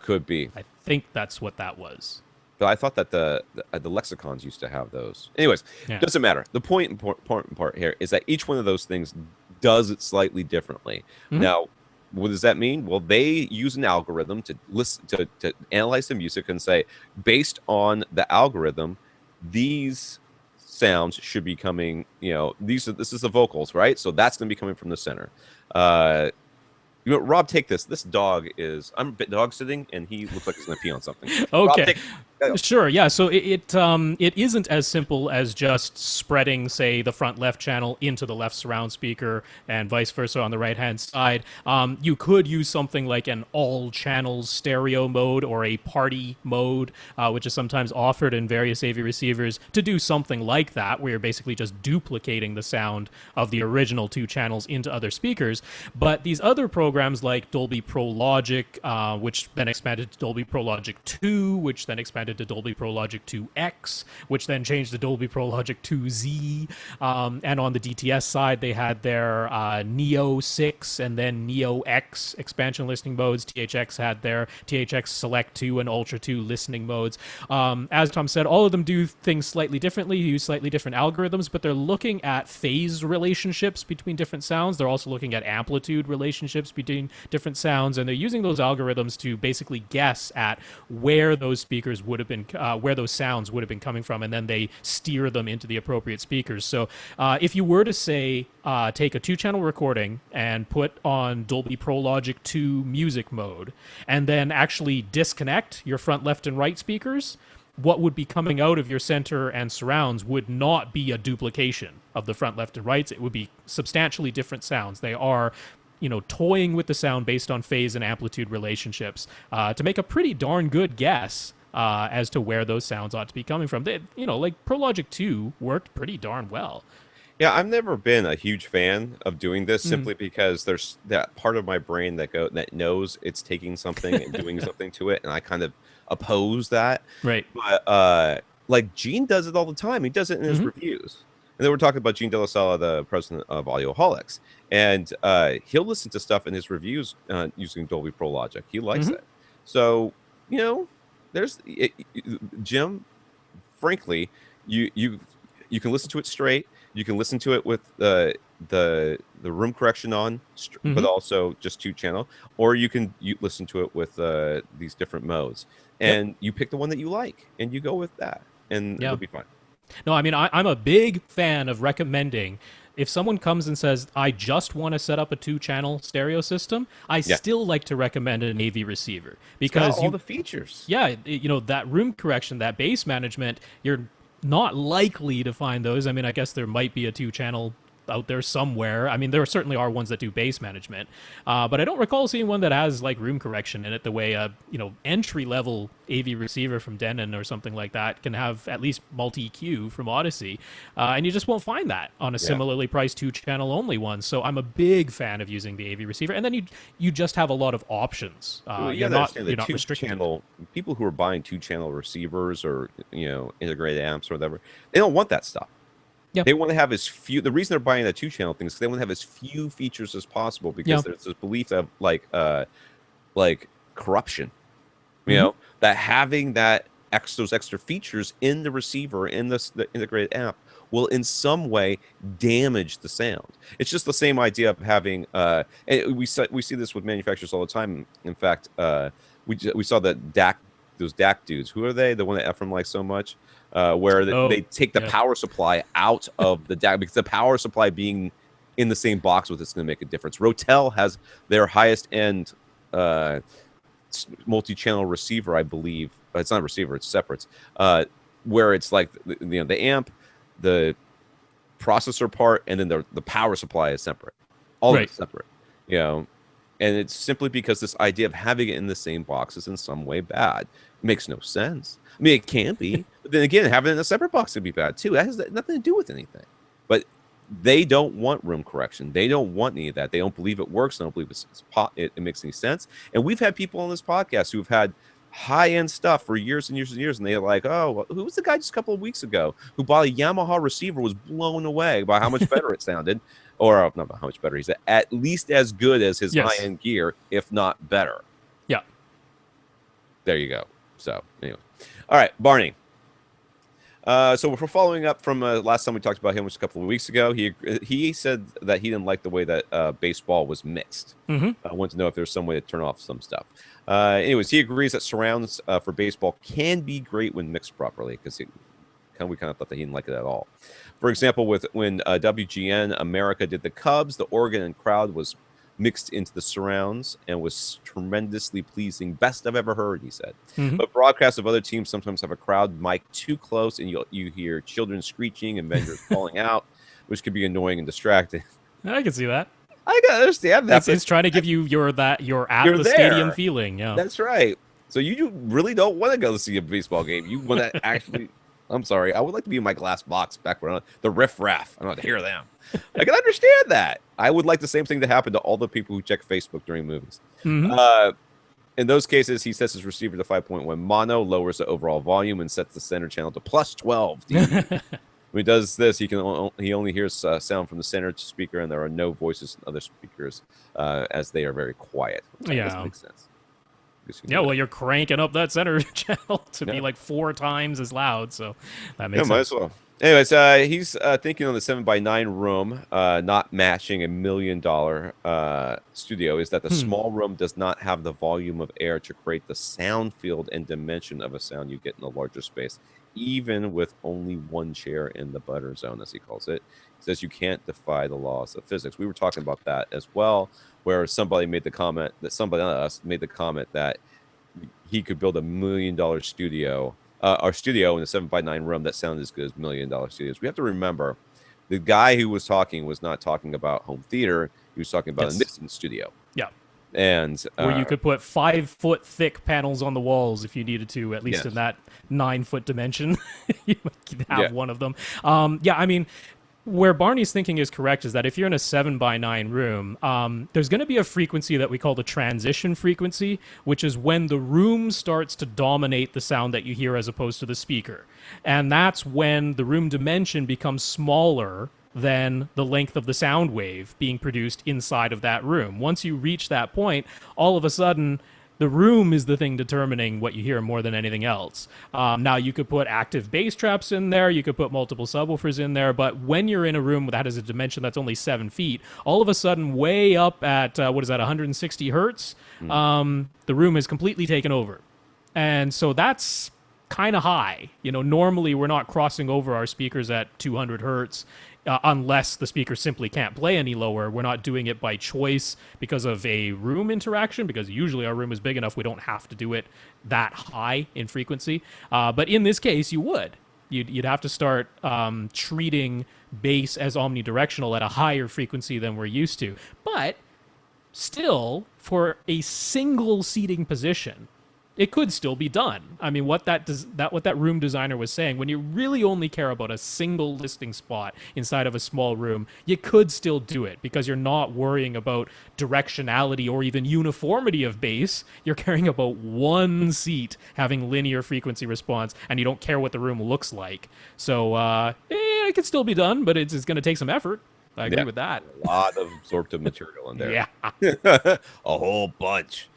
Could be. I think that's what that was. But I thought that the lexicons used to have those. Anyways, doesn't matter. The important part here is that each one of those things does it slightly differently. Now, what does that mean? Well, they use an algorithm to listen to analyze the music and say, based on the algorithm, these sounds should be coming. This is the vocals, right? So that's going to be coming from the center. Rob, take this. This dog is. I'm dog sitting, and he looks like he's going to pee on something. Okay. Rob, sure. Yeah. So it isn't as simple as just spreading, say, the front left channel into the left surround speaker and vice versa on the right hand side. You could use something like an all channels stereo mode or a party mode, which is sometimes offered in various AV receivers to do something like that, where you're basically just duplicating the sound of the original two channels into other speakers. But these other programs like Dolby Pro Logic, which then expanded to Dolby Pro Logic 2, which then expanded rebranded to Dolby Pro Logic 2X, which then changed to Dolby Pro Logic 2Z. And on the DTS side, they had their Neo 6 and then Neo X expansion listening modes. THX had their THX Select 2 and Ultra 2 listening modes. As Tom said, all of them do things slightly differently, use slightly different algorithms, but they're looking at phase relationships between different sounds. They're also looking at amplitude relationships between different sounds, and they're using those algorithms to basically guess at where those speakers would have been, where those sounds would have been coming from, and then they steer them into the appropriate speakers. So if you were to say, take a 2-channel recording and put on Dolby Pro Logic 2 music mode, and then actually disconnect your front, left, and right speakers, what would be coming out of your center and surrounds would not be a duplication of the front, left, and rights. It would be substantially different sounds. They are, toying with the sound based on phase and amplitude relationships to make a pretty darn good guess as to where those sounds ought to be coming from. They, like Pro Logic 2 worked pretty darn well. Yeah, I've never been a huge fan of doing this simply because there's that part of my brain that knows it's taking something and doing something to it, and I kind of oppose that. Right. But like Gene does it all the time. He does it in his reviews. And then we're talking about Gene De La Sala, the president of Audioholics, and he'll listen to stuff in his reviews using Dolby Pro Logic. He likes it. So there's Jim. Frankly, you can listen to it straight. You can listen to it with the room correction on, but also just 2-channel, or you listen to it with these different modes, and you pick the one that you like, and you go with that, and it'll be fine. No, I mean, I'm a big fan of recommending, if someone comes and says, I just want to set up a 2-channel stereo system, I still like to recommend an AV receiver. Because it's got all the features. Yeah, that room correction, that bass management, you're not likely to find those. I mean, I guess there might be a 2-channel out there somewhere. I mean, there certainly are ones that do bass management, but I don't recall seeing one that has like room correction in it the way a entry-level AV receiver from Denon or something like that can have at least multi-EQ from Odyssey, and you just won't find that on a similarly priced 2-channel only one. So I'm a big fan of using the AV receiver, and then you just have a lot of options. You're not restricted. People who are buying 2-channel receivers or integrated amps or whatever, they don't want that stuff. Yep. They want to have as few. The reason they're buying that 2-channel thing is because they want to have as few features as possible, because there's this belief of like corruption, that having those extra features in the receiver, in the integrated amp, will in some way damage the sound. It's just the same idea of having. And we see this with manufacturers all the time. In fact, we saw those DAC dudes. Who are they? The one that Efrain likes so much. Where they take the power supply out of the DAC, because the power supply being in the same box with it's going to make a difference. Rotel has their highest end multi-channel receiver, I believe. It's not a receiver; it's separates. Where it's like the amp, the processor part, and then the power supply is separate. All of it's separate. And it's simply because this idea of having it in the same box is in some way bad. It makes no sense. I mean, it can be, but then again, having it in a separate box would be bad too. That has nothing to do with anything. But they don't want room correction. They don't want any of that. They don't believe it works. They don't believe it makes any sense. And we've had people on this podcast who've had high-end stuff for years and years and years, and they're like, oh, who was the guy just a couple of weeks ago who bought a Yamaha receiver, was blown away by how much better it sounded, or not how much better. He said at least as good as his high-end gear, if not better. Yeah. There you go. So anyway. All right, Barney. So we're following up from last time we talked about him, which was a couple of weeks ago. He said that he didn't like the way that baseball was mixed. I wanted to know if there's some way to turn off some stuff. Anyways, he agrees that surrounds for baseball can be great when mixed properly, because we kind of thought that he didn't like it at all. For example, when WGN America did the Cubs, the organ and crowd was mixed into the surrounds and was tremendously pleasing. Best I've ever heard, he said. But broadcasts of other teams sometimes have a crowd mic too close, and you hear children screeching and vendors falling out, which can be annoying and distracting. I can see that. I can understand that. It's trying to give you you're at the stadium feeling. Yeah, that's right. So you really don't want to go see a baseball game. You want to actually. I'm sorry. I would like to be in my glass box background. The riff-raff. I want to hear them. I can understand that. I would like the same thing to happen to all the people who check Facebook during movies. In those cases, he sets his receiver to 5.1 mono, lowers the overall volume, and sets the center channel to plus 12 dB. When he does this, he only hears sound from the center speaker, and there are no voices in other speakers, as they are very quiet. That doesn't make sense. Yeah, well, you're cranking up that center channel to be like 4 times as loud, so that makes sense. Might as well. Anyways, he's thinking on the 7x9 room, not matching $1 million studio, is that the small room does not have the volume of air to create the sound field and dimension of a sound you get in a larger space, even with only one chair in the butter zone, as he calls it. He says you can't defy the laws of physics. We were talking about that as well, where somebody made the comment that somebody else made the comment that he could build $1 million studio. Our studio in the 7x9 room that sounded as good as $1 million studios. We have to remember, the guy who was talking was not talking about home theater. He was talking about a mixing studio. Yeah. And where you could put 5-foot thick panels on the walls if you needed to, at least in that 9-foot dimension. You could have one of them. I mean, where Barney's thinking is correct is that if you're in a 7x9 room, there's going to be a frequency that we call the transition frequency, which is when the room starts to dominate the sound that you hear as opposed to the speaker. And that's when the room dimension becomes smaller than the length of the sound wave being produced inside of that room. Once you reach that point, all of a sudden, the room is the thing determining what you hear more than anything else. Now, you could put active bass traps in there, you could put multiple subwoofers in there, but when you're in a room that has a dimension that's only 7 feet, all of a sudden, way up at, 160 hertz, the room is completely taken over. And so that's kind of high. You know, normally we're not crossing over our speakers at 200 hertz. Unless the speaker simply can't play any lower. We're not doing it by choice because of a room interaction, because usually our room is big enough we don't have to do it that high in frequency. But in this case, you would. You'd have to start treating bass as omnidirectional at a higher frequency than we're used to. But still, for a single seating position, it could still be done. I mean, what that room designer was saying, when you really only care about a single listing spot inside of a small room, you could still do it because you're not worrying about directionality or even uniformity of bass. You're caring about one seat having linear frequency response, and you don't care what the room looks like. So, it could still be done, but it's going to take some effort. I agree with that. A lot of absorptive material in there. Yeah. A whole bunch.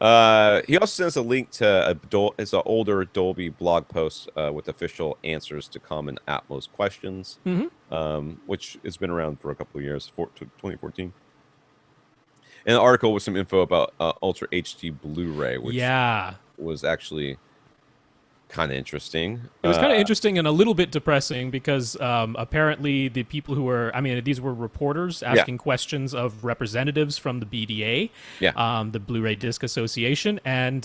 He also sends a link to it's an older Dolby blog post with official answers to common Atmos questions, which has been around for a couple of years, 2014. And an article with some info about Ultra HD Blu-ray, which was actually kind of interesting. It was kind of interesting and a little bit depressing because apparently the people who were, these were reporters asking questions of representatives from the BDA, the Blu-ray Disc Association, and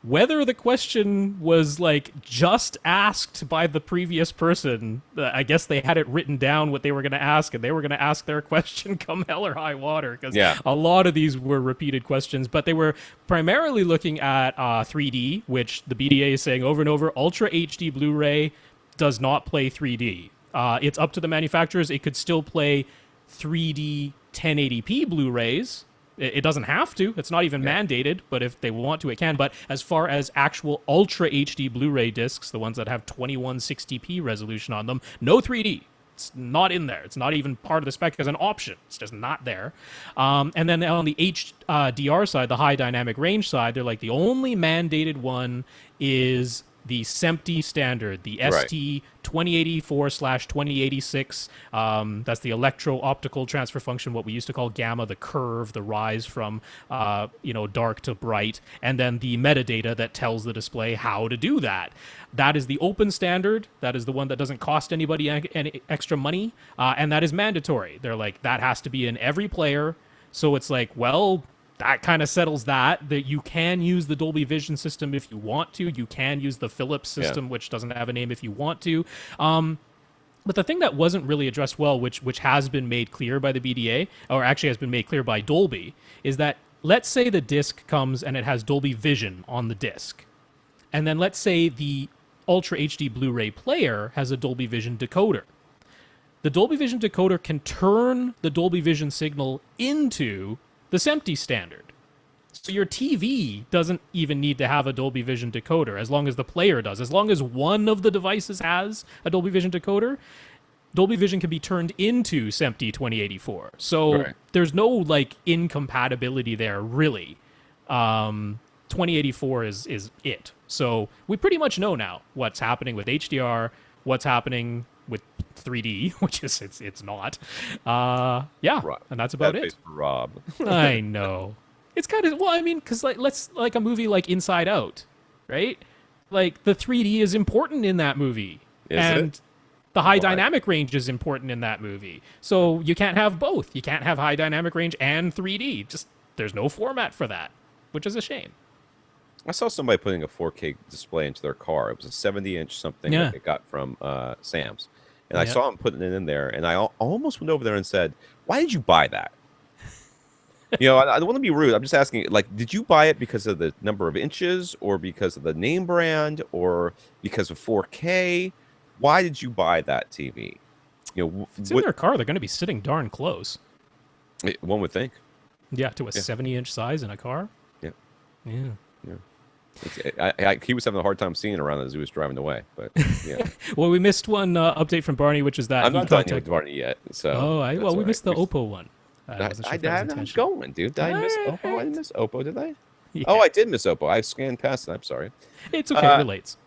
whether the question was like just asked by the previous person, I guess they had it written down what they were going to ask, and they were going to ask their question come hell or high water, because a lot of these were repeated questions, but they were primarily looking at 3D, which the BDA is saying over and over, Ultra HD Blu-ray does not play 3D. It's up to the manufacturers. It could still play 3D 1080p Blu-rays. It doesn't have to. It's not even mandated, but if they want to, it can. But as far as actual Ultra HD Blu-ray discs, the ones that have 2160p resolution on them, no 3D. It's not in there. It's not even part of the spec as an option. It's just not there. And then on the HDR side, the high dynamic range side, they're like the only mandated one is the SMPTE standard, the ST 2084/2086. That's the electro-optical transfer function, what we used to call gamma, the curve, the rise from dark to bright, and then the metadata that tells the display how to do that. That is the open standard. That is the one that doesn't cost anybody any extra money, and that is mandatory. They're like, that has to be in every player. So it's like, well, that kind of settles that you can use the Dolby Vision system if you want to. You can use the Philips system, which doesn't have a name, if you want to. But the thing that wasn't really addressed well, which has been made clear by the BDA, or actually has been made clear by Dolby, is that let's say the disc comes and it has Dolby Vision on the disc. And then let's say the Ultra HD Blu-ray player has a Dolby Vision decoder. The Dolby Vision decoder can turn the Dolby Vision signal into the SMPTE standard. So your TV doesn't even need to have a Dolby Vision decoder as long as the player does. As long as one of the devices has a Dolby Vision decoder, Dolby Vision can be turned into SMPTE 2084. So there's no like incompatibility there, really. 2084 is it. So we pretty much know now what's happening with HDR, what's happening with 3D, which is it's not. Yeah, Rob. and that's about That it. face for Rob. I know. It's kind of, well, I mean, because like a movie like Inside Out, right? Like the 3D is important in that movie, and the high dynamic range is important in that movie. So you can't have both. You can't have high dynamic range and 3D. Just there's no format for that, which is a shame. I saw somebody putting a 4K display into their car. It was a 70-inch something that they got from Sam's, and I saw him putting it in there, and I almost went over there and said, "Why did you buy that?" You know, I don't want to be rude. I'm just asking, like, did you buy it because of the number of inches, or because of the name brand, or because of 4K? Why did you buy that TV? You know, if it's in their car, they're going to be sitting darn close. One would think. Yeah, to a 70-inch size in a car. Yeah. Yeah. He was having a hard time seeing it around as he was driving away, but yeah. Well, we missed one update from Barney, which is that I'm not done with Barney yet. So we missed the Oppo one. I'm going, dude. Did I miss Oppo? I didn't miss Oppo, did I? Yeah. Oh, I did miss Oppo. I scanned past it. I'm sorry. It's okay. It relates.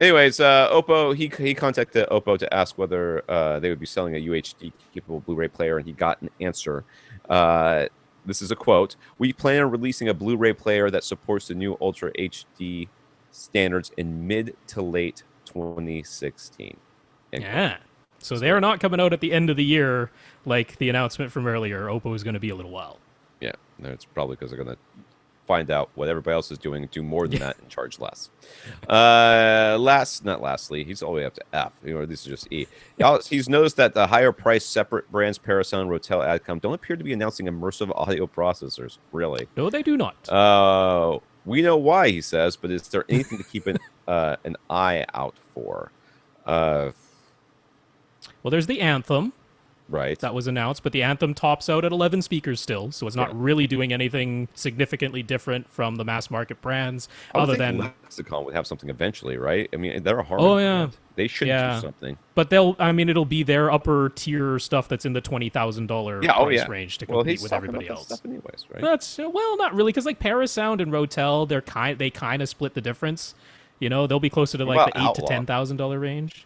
Anyways, Oppo, he contacted Oppo to ask whether they would be selling a UHD capable Blu-ray player, and he got an answer. This is a quote: "We plan on releasing a Blu-ray player that supports the new Ultra HD standards in mid to late 2016." Yeah. So they're not coming out at the end of the year like the announcement from earlier. Oppo is going to be a little while. Yeah, it's probably because they're going to find out what everybody else is doing, do more than that, and charge less. Not lastly, he's all the way up to F. You know, this is just E. He's noticed that the higher priced separate brands, Parasound, Rotel, Adcom, don't appear to be announcing immersive audio processors. Really? No, they do not. We know why, he says, but is there anything to keep an eye out for? Well, there's the Anthem. Right. That was announced, but the Anthem tops out at 11 speakers still, so it's not really doing anything significantly different from the mass market brands, other than Lexicon would have something eventually, right? I mean, they're a hard. Oh yeah, brand. They should do something. But it'll be their upper tier stuff that's in the $20,000 price range to compete with everybody else. Stuff anyways, right? That's not really, because like Parasound and Rotel, they kind of split the difference. You know, they'll be closer to like the $8,000 to $10,000 range.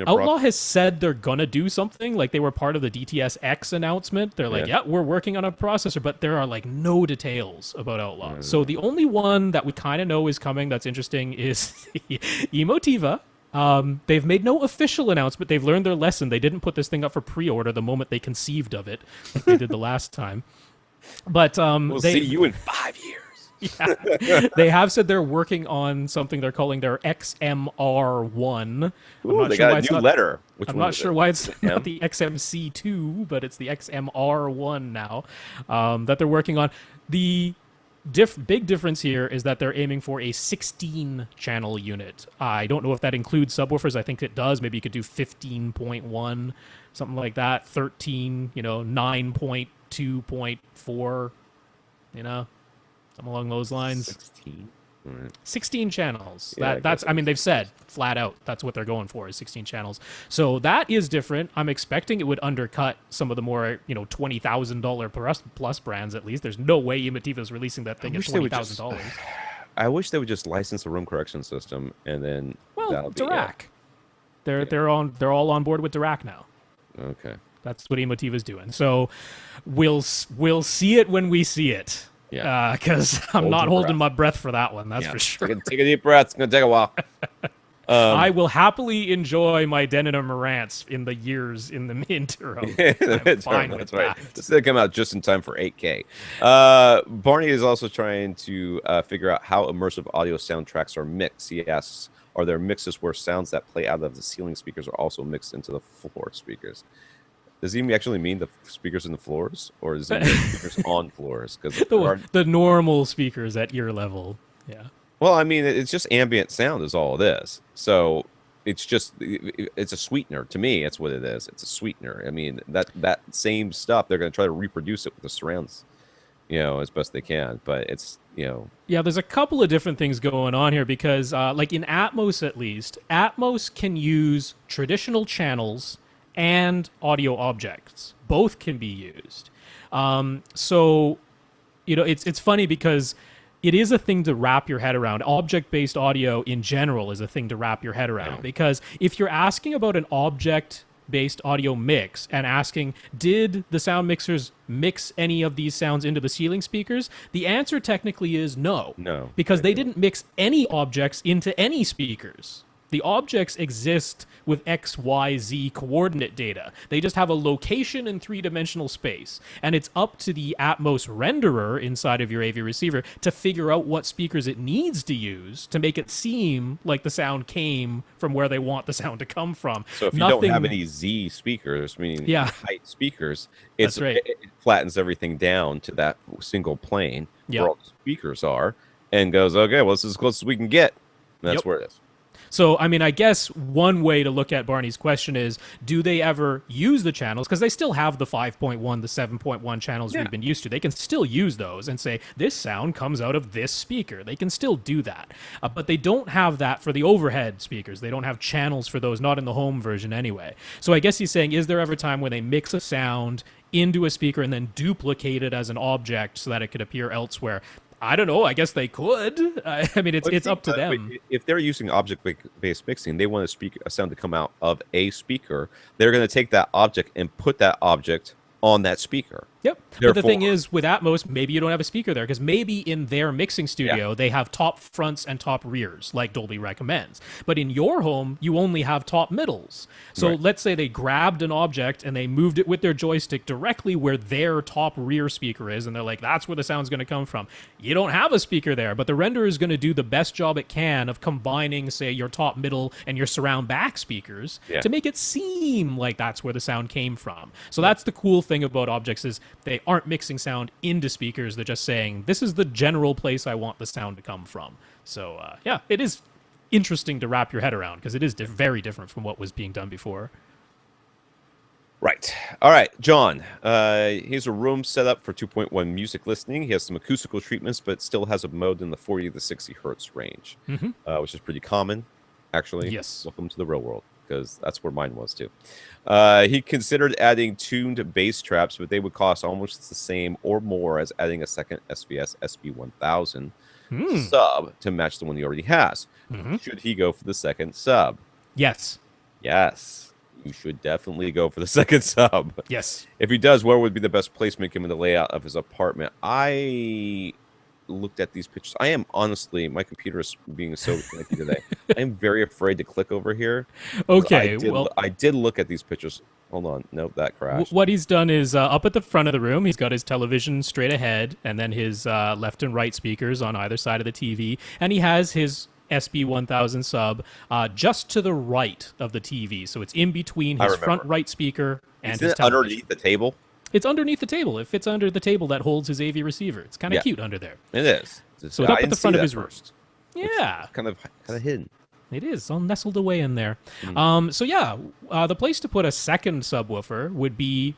Outlaw has said they're gonna do something. Like, they were part of the DTS-X announcement. They're like, we're working on a processor, but there are like no details about Outlaw. So the only one that we kind of know is coming that's interesting is Emotiva. They've made no official announcement. They've learned their lesson. They didn't put this thing up for pre-order the moment they conceived of it, like they did the last time. But we'll see you in 5 years. Yeah. They have said they're working on something they're calling their XMR1. Ooh, they got a new letter. I'm not sure why it's not the XMC2, but it's the XMR1 now that they're working on. The big difference here is that they're aiming for a 16-channel unit. I don't know if that includes subwoofers. I think it does. Maybe you could do 15.1, something like that. 13, 9.2.4, something along those lines. 16. 16 channels. Yeah, I mean, they've said flat out that's what they're going for, is 16 channels. So that is different. I'm expecting it would undercut some of the more, $20,000 plus brands at least. There's no way Emotiva's releasing that thing at $20,000. I wish they would just license a room correction system and then Dirac. They're all on board with Dirac now. Okay. That's what Emotiva's doing. So we'll see it when we see it. Yeah, because I'm not holding my breath for that one. That's for sure. Take a deep breath. It's gonna take a while. I will happily enjoy my Denon and Marantz in the years in the interim. That's right. This is gonna come out just in time for 8K. Barney is also trying to figure out how immersive audio soundtracks are mixed. He asks, are there mixes where sounds that play out of the ceiling speakers are also mixed into the floor speakers? Does he actually mean the speakers in the floors, or does he mean speakers on floors? Because the normal speakers at ear level, yeah. Well, I mean, it's just ambient sound is all it is. So it's a sweetener. To me, that's what it is. It's a sweetener. I mean, that same stuff, they're going to try to reproduce it with the surrounds as best they can. But it's, Yeah, there's a couple of different things going on here because, like in Atmos at least, Atmos can use traditional channels and audio objects. Both can be used. So, it's funny because it is a thing to wrap your head around. Object-based audio in general is a thing to wrap your head around because if you're asking about an object-based audio mix and asking, did the sound mixers mix any of these sounds into the ceiling speakers? The answer technically is no. No. Because they didn't mix any objects into any speakers. The objects exist with X, Y, Z coordinate data. They just have a location in three-dimensional space. And it's up to the Atmos renderer inside of your AV receiver to figure out what speakers it needs to use to make it seem like the sound came from where they want the sound to come from. So if you don't have any Z speakers, meaning height speakers, That's right. it flattens everything down to that single plane where all the speakers are and goes, okay, well, this is as close as we can get. And that's where it is. So, I mean, I guess one way to look at Barney's question is, do they ever use the channels? Because they still have the 5.1, the 7.1 channels we've been used to. They can still use those and say, this sound comes out of this speaker. They can still do that. But they don't have that for the overhead speakers. They don't have channels for those, not in the home version anyway. So I guess he's saying, is there ever a time when they mix a sound into a speaker and then duplicate it as an object so that it could appear elsewhere? I don't know. I guess they could. I mean, it's up to them. If they're using object-based mixing, they want a sound to come out of a speaker. They're going to take that object and put that object on that speaker. Yep. But the thing is, with Atmos, maybe you don't have a speaker there because maybe in their mixing studio, they have top fronts and top rears, like Dolby recommends. But in your home, you only have top middles. So let's say they grabbed an object and they moved it with their joystick directly where their top rear speaker is, and they're like, that's where the sound's going to come from. You don't have a speaker there, but the renderer is going to do the best job it can of combining, say, your top middle and your surround back speakers to make it seem like that's where the sound came from. So that's the cool thing about objects is they aren't mixing sound into speakers. They're just saying, this is the general place I want the sound to come from. So, yeah, it is interesting to wrap your head around because it is very different from what was being done before. Right. All right, John. Here's a room set up for 2.1 music listening. He has some acoustical treatments, but still has a mode in the 40 to 60 hertz range, which is pretty common, actually. Yes. Welcome to the real world, because that's where mine was, too. He considered adding tuned bass traps, but they would cost almost the same or more as adding a second SVS SB-1000 sub to match the one he already has. Should he go for the second sub? Yes. Yes. You should definitely go for the second sub. Yes. If he does, where would be the best placement given the layout of his apartment? I looked at these pictures. I am honestly, my computer is being so finicky today. I am very afraid to click over here. Okay, I did look at these pictures. Hold on. Nope, that crashed. What he's done is up at the front of the room, he's got his television straight ahead, and then his left and right speakers on either side of the TV, and he has his SB-1000 sub just to the right of the TV. So it's in between his front right speaker and his television. Underneath the table? It's underneath the table. It fits under the table that holds his AV receiver. It's kind of cute under there. It is. So it's up at the front of his room. Yeah. Kind of hidden. It is all nestled away in there. So yeah, the place to put a second subwoofer would be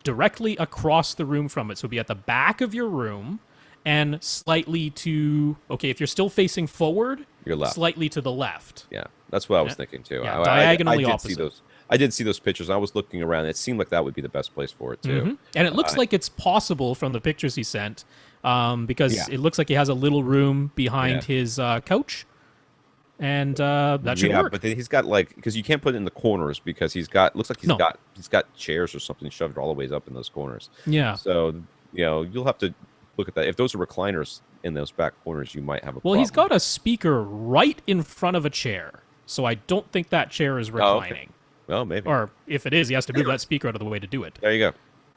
directly across the room from it. So it'd be at the back of your room and slightly to, okay, if you're still facing forward, your left. Slightly to the left. Yeah, that's what I was thinking too. Yeah, diagonally I did opposite. I did see those pictures. I was looking around. It seemed like that would be the best place for it too. And it looks like it's possible from the pictures he sent because it looks like he has a little room behind his couch. And that should work. Yeah, but then he's got because you can't put it in the corners because he's got chairs or something shoved all the way up in those corners. Yeah. So you'll have to look at that. If those are recliners in those back corners, you might have a problem. Well, he's got a speaker right in front of a chair, so I don't think that chair is reclining. Okay. Well, maybe. Or if it is, he has to move that speaker out of the way to do it. There you go.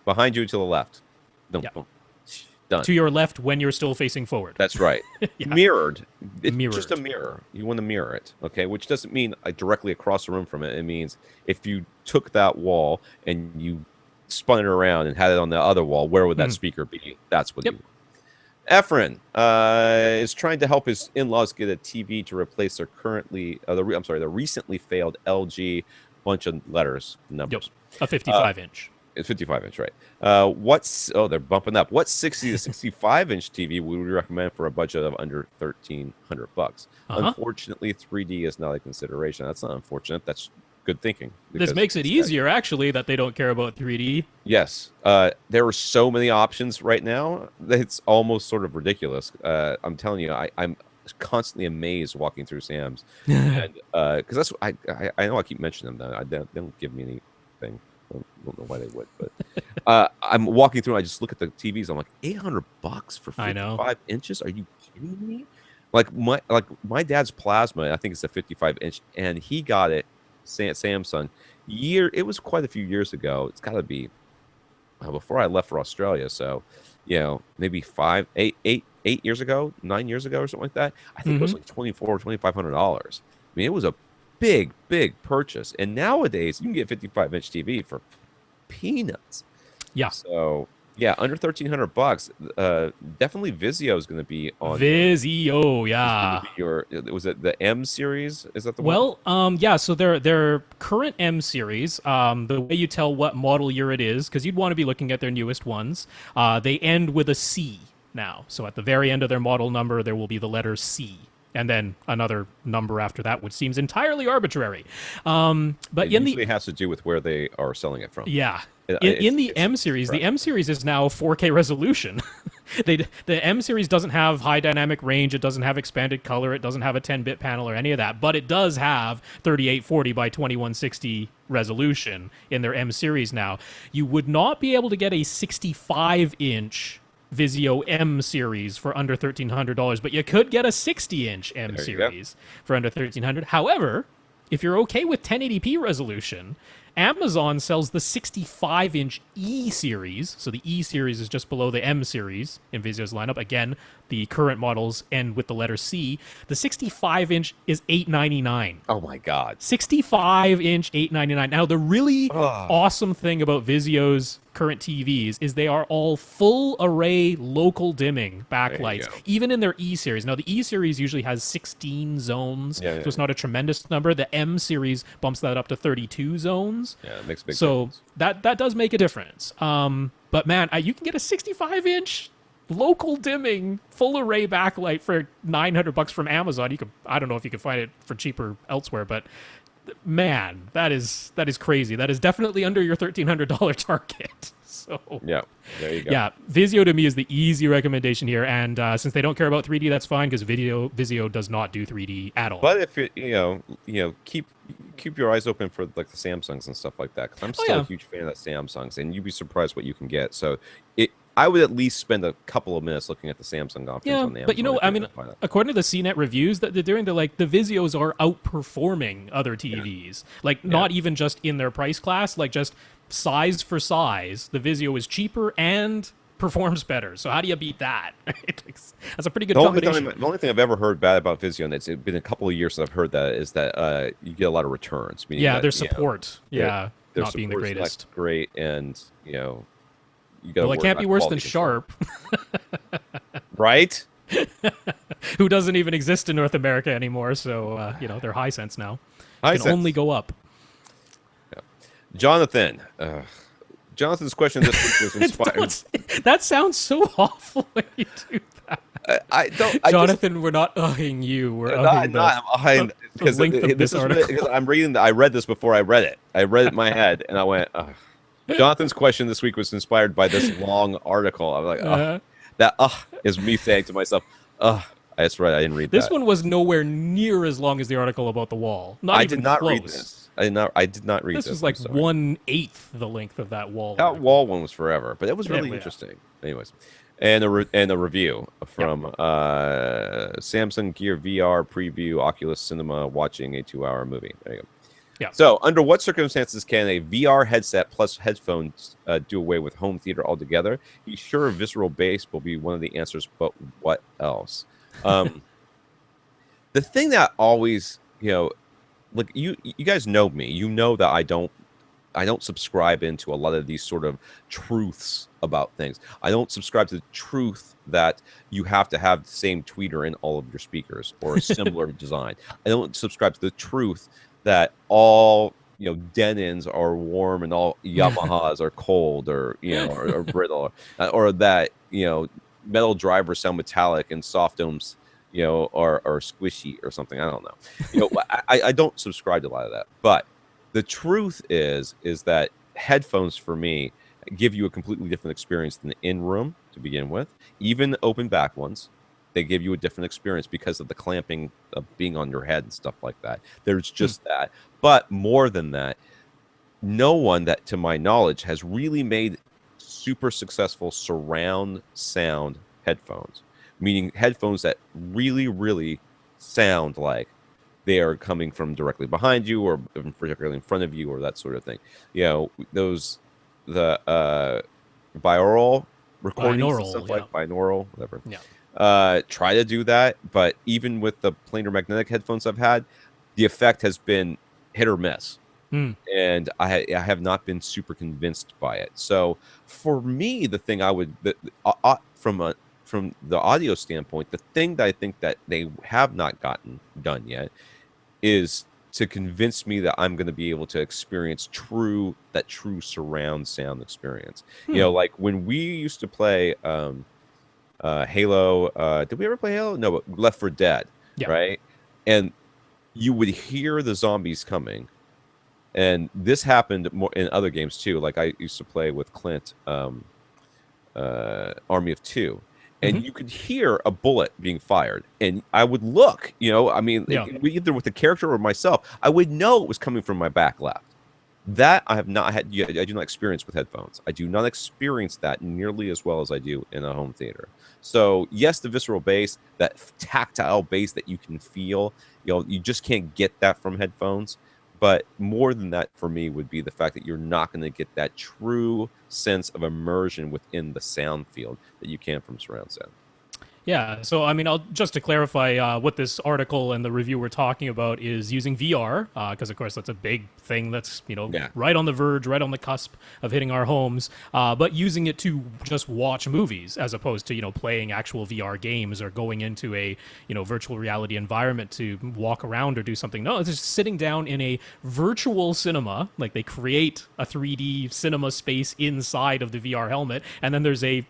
Behind you to the left. Done. To your left when you're still facing forward. That's right. Mirrored. It's Mirrored. just a mirror. You want to mirror it, okay? Which doesn't mean directly across the room from it. It means if you took that wall and you spun it around and had it on the other wall, where would that speaker be? That's what you want. Efrain is trying to help his in-laws get a TV to replace their the recently failed LG bunch of numbers. A 55-inch. it's 55 inch, right? They're bumping up. What 60 to 65 inch TV would we recommend for a budget of under $1,300? Unfortunately, 3D is not a consideration. That's not unfortunate. That's good thinking. This makes it easier, actually, that they don't care about 3D. Yes. There are so many options right now that it's almost sort of ridiculous. I'm telling you, I'm constantly amazed walking through Sam's, and because that's I know I keep mentioning them. Though they don't give me anything. I don't know why they would, but I'm walking through and I just look at the TVs. I'm like, $800 for 55 inches? Are you kidding me? Like my dad's plasma, I think it's a 55 inch, and he got it Samsung. It was quite a few years ago. It's got to be before I left for Australia. So, maybe 8 years ago, 9 years ago, or something like that. I think it was like $2,500. I mean, it was a big purchase. And nowadays, you can get 55 inch TV for peanuts. Yeah. So yeah, under $1,300. Definitely Vizio is going to be on. Vizio, yeah. Was it the M series? Is that the one? Well, yeah. So their current M series, the way you tell what model year it is, because you'd want to be looking at their newest ones. They end with a C now. So at the very end of their model number, there will be the letter C. And then another number after that, which seems entirely arbitrary. But it usually has to do with where they are selling it from. Yeah. In the M series, the M series is now 4K resolution. The M series doesn't have high dynamic range. It doesn't have expanded color. It doesn't have a 10-bit panel or any of that. But it does have 3840 by 2160 resolution in their M series now. You would not be able to get a 65-inch Vizio M series for under $1,300, but you could get a 60-inch M series for under $1,300. However, if you're okay with 1080p resolution, Amazon sells the 65-inch E series. So the E series is just below the M series in Vizio's lineup. Again, the current models end with the letter C. The 65-inch is $899. Oh my God. 65-inch, $899. Now, the really awesome thing about Vizio's current TVs is they are all full array local dimming backlights, even in their E series. Now, the E series usually has 16 zones, so it's not a tremendous number. The M series bumps that up to 32 zones. Yeah, it makes a big difference. So that does make a difference. But man, you can get a 65-inch local dimming full array backlight for $900 from Amazon. I don't know if you can find it for cheaper elsewhere, but man, that is crazy. That is definitely under your $1,300 target. So yeah, there you go. Yeah, Vizio to me is the easy recommendation here, and since they don't care about 3D, that's fine because Vizio does not do 3D at all. But if you keep your eyes open for like the Samsungs and stuff like that, because I'm still a huge fan of the Samsungs, and you'd be surprised what you can get. So I would at least spend a couple of minutes looking at the Samsung options on the Amazon. But I mean, according to the CNET reviews that they're doing, they're like the Vizios are outperforming other TVs. Like not even just in their price class, like just size for size, the Vizio is cheaper and performs better. So how do you beat that? That's a pretty good combination. The only thing I've ever heard bad about Vizio, and it's been a couple of years since I've heard that, is that you get a lot of returns. Their support, their not being the greatest. Not great, and well, it can't be worse than Sharp. Right? Who doesn't even exist in North America anymore, so, they're Hisense now. Can only go up. Yeah. Jonathan's question this week was inspired. That sounds so awful when you do that. Jonathan, we're not uhing you. We're uhing I'm because this is I'm reading. I read this before I read it. I read it in my head, and I went, ugh. Jonathan's question this week was inspired by this long article. I was like, that is me saying to myself, that's right, I didn't read this one was nowhere near as long as the article about the wall. I did not read this. I did not read this. This was like 1/8 the length of that wall. That wall one was forever, but it was really interesting. Anyways, and a review from Samsung Gear VR preview Oculus Cinema watching a 2-hour movie. There you go. Yeah. So, under what circumstances can a VR headset plus headphones do away with home theater altogether? He's sure visceral bass will be one of the answers, but what else? The thing that always, like you guys know me. You know that I don't subscribe into a lot of these sort of truths about things. I don't subscribe to the truth that you have to have the same tweeter in all of your speakers or a similar design. I don't subscribe to the truth that all Denons are warm and all Yamahas are cold, or or brittle, or that metal drivers sound metallic and soft domes are squishy or something. I don't know. I don't subscribe to a lot of that, but the truth is that headphones for me give you a completely different experience than the in-room to begin with. Even open back ones, they give you a different experience because of the clamping of being on your head and stuff like that. There's just that. But more than that, no one that, to my knowledge, has really made super successful surround sound headphones, meaning headphones that really, really sound like they are coming from directly behind you or particularly in front of you or that sort of thing. The binaural recordings and stuff like binaural, whatever. Yeah. Try to do that, but even with the planar magnetic headphones I've had, the effect has been hit or miss. And I have not been super convinced by it. So for me, the thing I would from the audio standpoint, the thing that I think that they have not gotten done yet is to convince me that I'm going to be able to experience true surround sound experience. Like when we used to play Halo, did we ever play Halo? No, but Left 4 Dead, right? And you would hear the zombies coming. And this happened more in other games too. Like I used to play with Clint, Army of Two, and you could hear a bullet being fired, and I would look. Either with the character or myself, I would know it was coming from my back left. That I have not had. I do not experience with headphones. I do not experience that nearly as well as I do in a home theater. So yes, the visceral bass, that tactile bass that you can feel, you just can't get that from headphones. But more than that, for me, would be the fact that you're not going to get that true sense of immersion within the sound field that you can from surround sound. Yeah, so I mean, just to clarify, what this article and the review we're talking about is using VR, because of course that's a big thing that's right on the verge, right on the cusp of hitting our homes, but using it to just watch movies as opposed to playing actual VR games or going into a virtual reality environment to walk around or do something. No, it's just sitting down in a virtual cinema, like they create a 3D cinema space inside of the VR helmet, and then there's a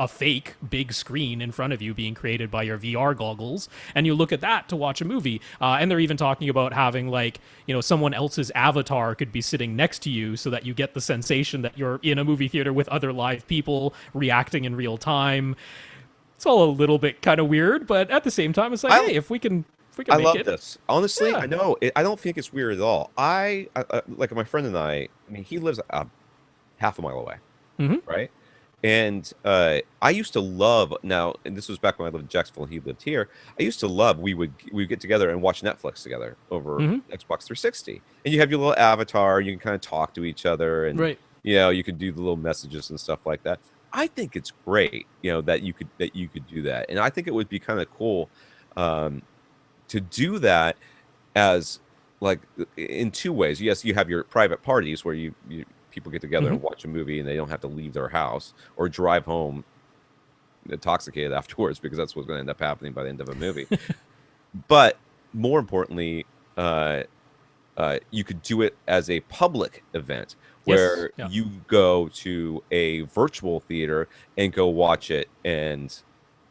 fake big screen in front of you being created by your VR goggles, and you look at that to watch a movie. And they're even talking about having someone else's avatar could be sitting next to you so that you get the sensation that you're in a movie theater with other live people reacting in real time. It's all a little bit kind of weird, but at the same time, it's like, hey, if we can I love this. Honestly, I know. I don't think it's weird at all. I like my friend and I mean, he lives half a mile away, right? And I used to love, now, and this was back when I lived in Jacksonville and he lived here, I used to love, we would get together and watch Netflix together over Xbox 360. And you have your little avatar, and you can kind of talk to each other, and you could do the little messages and stuff like that. I think it's great, that you could do that. And I think it would be kind of cool to do that as like in two ways. Yes, you have your private parties where you people get together and watch a movie and they don't have to leave their house or drive home intoxicated afterwards, because that's what's going to end up happening by the end of a movie. But more importantly, you could do it as a public event where you go to a virtual theater and go watch it, and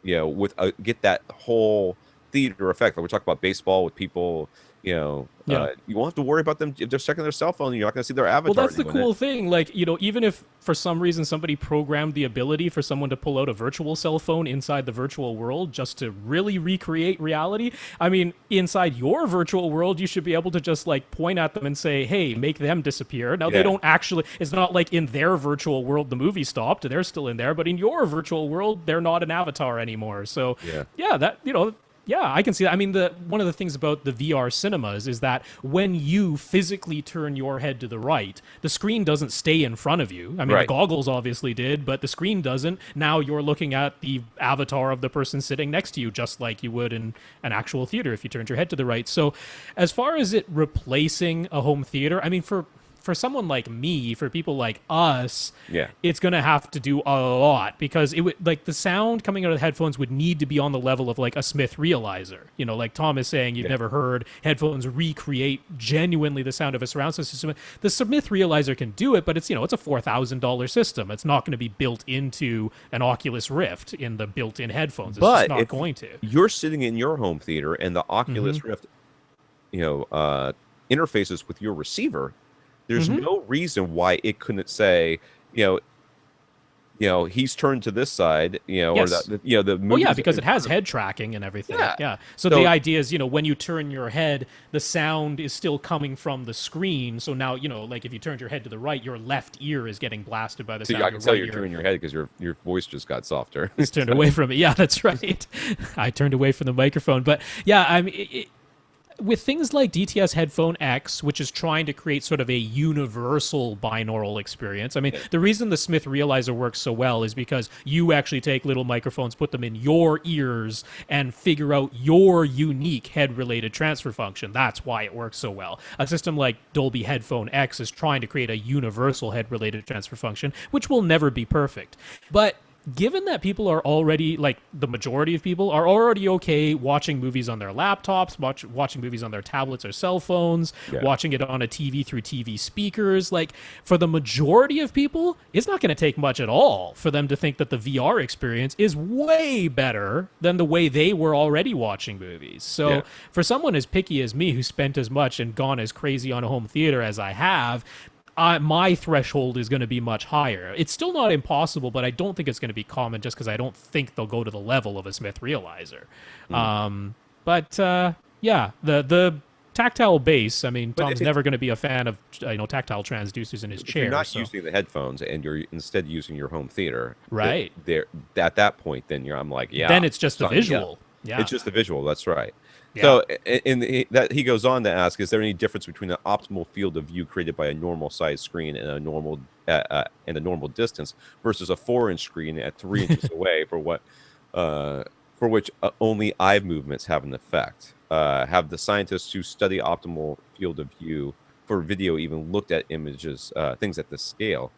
get that whole theater effect. Like we're talking about baseball with people. You won't have to worry about them if they're checking their cell phone. You're not going to see their avatar. Well, that's the cool thing. Like, even if for some reason somebody programmed the ability for someone to pull out a virtual cell phone inside the virtual world just to really recreate reality, I mean, inside your virtual world, you should be able to just point at them and say, hey, make them disappear. Now, they don't actually, it's not like in their virtual world the movie stopped. They're still in there. But in your virtual world, they're not an avatar anymore. So, yeah, I can see that. I mean, one of the things about the VR cinemas is that when you physically turn your head to the right, the screen doesn't stay in front of you. I mean, the goggles obviously did, but the screen doesn't. Now you're looking at the avatar of the person sitting next to you, just like you would in an actual theater if you turned your head to the right. So as far as it replacing a home theater, I mean, for for someone like me, for people like us, Yeah. it's going to have to do a lot, because it would, like, the sound coming out of the headphones would need to be on the level of like a Smith realizer. You know, like Tom is saying, you've never heard headphones recreate genuinely the sound of a surround system. The Smith realizer can do it, but it's, you know, it's a $4,000 system. It's not going to be built into an Oculus Rift in the built-in headphones. It's just not going to. You're sitting in your home theater and the Oculus Rift, you know, interfaces with your receiver, there's no reason why it couldn't say, you know, he's turned to this side, you know, or that, you know, the well, yeah, because it has head tracking and everything. Yeah. So the idea is, you know, when you turn your head, the sound is still coming from the screen. So now, you know, like if you turned your head to the right, your left ear is getting blasted by the sound. I can tell you're turning your head because your voice just got softer. It's turned away from it. Yeah, that's right. I turned away from the microphone, but yeah, I mean. With things like DTS Headphone X, which is trying to create sort of a universal binaural experience. I mean, the reason the Smith Realizer works so well is because you actually take little microphones, put them in your ears, and figure out your unique head-related transfer function. That's why it works so well. A system like Dolby Headphone X is trying to create a universal head-related transfer function, which will never be perfect. But given that people are already, like the majority of people are already okay watching movies on their laptops, watching movies on their tablets or cell phones, watching it on a TV through TV speakers, like for the majority of people, it's not going to take much at all for them to think that the VR experience is way better than the way they were already watching movies. So for someone as picky as me, who spent as much and gone as crazy on a home theater as I have, my threshold is going to be much higher. It's still not impossible, but I don't think it's going to be common, just because I don't think they'll go to the level of a Smith Realizer. Yeah, the tactile bass. I mean, Tom's never going to be a fan of tactile transducers in his chair. If you're not using the headphones and you're instead using your home theater, right? At that point, then I'm like, Then it's just the visual. Yeah, it's just the visual. That's right. Yeah. So he goes on to ask, is there any difference between an optimal field of view created by a normal size screen and a normal distance versus a 4-inch screen at 3 inches away for which only eye movements have an effect? Have the scientists who study optimal field of view for video even looked at images, things at this scale?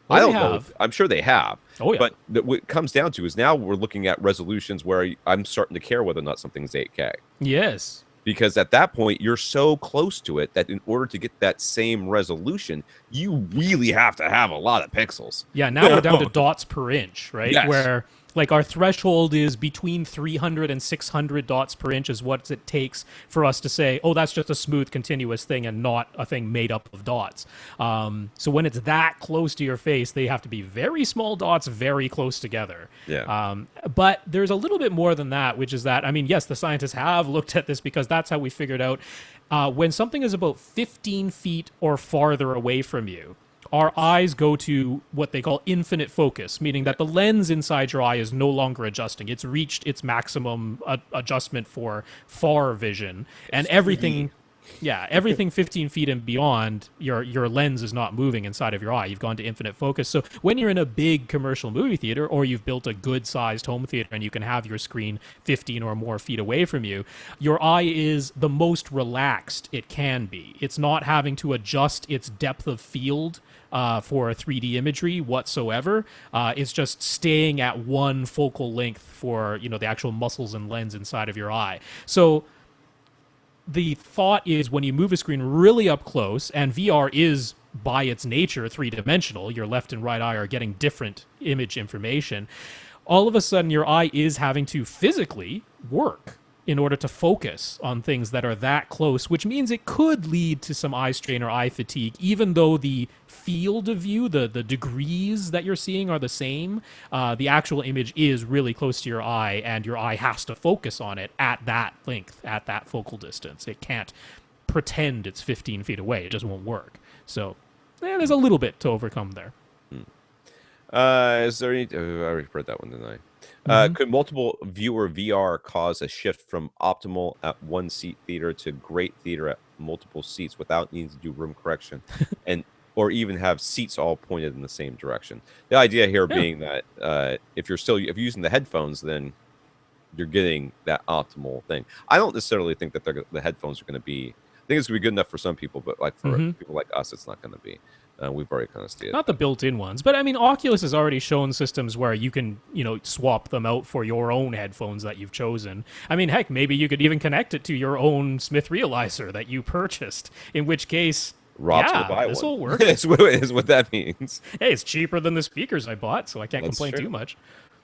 I don't know. I'm sure they have. Oh, yeah. But what it comes down to is now we're looking at resolutions where I'm starting to care whether or not something's 8K. Yes. Because at that point, you're so close to it that in order to get that same resolution, you really have to have a lot of pixels. Yeah, now we're down to dots per inch, right? Yes. Where like our threshold is between 300 and 600 dots per inch is what it takes for us to say, oh, that's just a smooth, continuous thing and not a thing made up of dots. So when it's that close to your face, they have to be very small dots, very close together. Yeah. But there's a little bit more than that, which is that, I mean, yes, the scientists have looked at this because that's how we figured out when something is about 15 feet or farther away from you, our eyes go to what they call infinite focus, meaning that the lens inside your eye is no longer adjusting. It's reached its maximum adjustment for far vision, and everything 15 feet and beyond, your lens is not moving inside of your eye. You've gone to infinite focus. So when you're in a big commercial movie theater, or you've built a good-sized home theater and you can have your screen 15 or more feet away from you, your eye is the most relaxed it can be. It's not having to adjust its depth of field for 3D imagery whatsoever. It's just staying at one focal length for the actual muscles and lens inside of your eye. So the thought is, when you move a screen really up close, and VR is by its nature three-dimensional, your left and right eye are getting different image information, all of a sudden your eye is having to physically work in order to focus on things that are that close, which means it could lead to some eye strain or eye fatigue, even though the field of view, the degrees that you're seeing are the same. The actual image is really close to your eye, and your eye has to focus on it at that length, at that focal distance. It can't pretend it's 15 feet away. It just won't work. So there's a little bit to overcome there. Is there any... I already read that one, didn't I? Could multiple viewer VR cause a shift from optimal at one seat theater to great theater at multiple seats without needing to do room correction, or even have seats all pointed in the same direction? The idea here being that if you're using the headphones, then you're getting that optimal thing. I don't necessarily think that the headphones are going to be think it's gonna be good enough for some people, but like for Mm-hmm. people like us, it's not gonna be. We've already kind of stated. Not the built-in ones, but I mean, Oculus has already shown systems where you can, swap them out for your own headphones that you've chosen. I mean, heck, maybe you could even connect it to your own Smith Realizer that you purchased. In which case, Rob's gonna buy this one. will work. is what that means. Hey, it's cheaper than the speakers I bought, so I can't That's complain true. too much.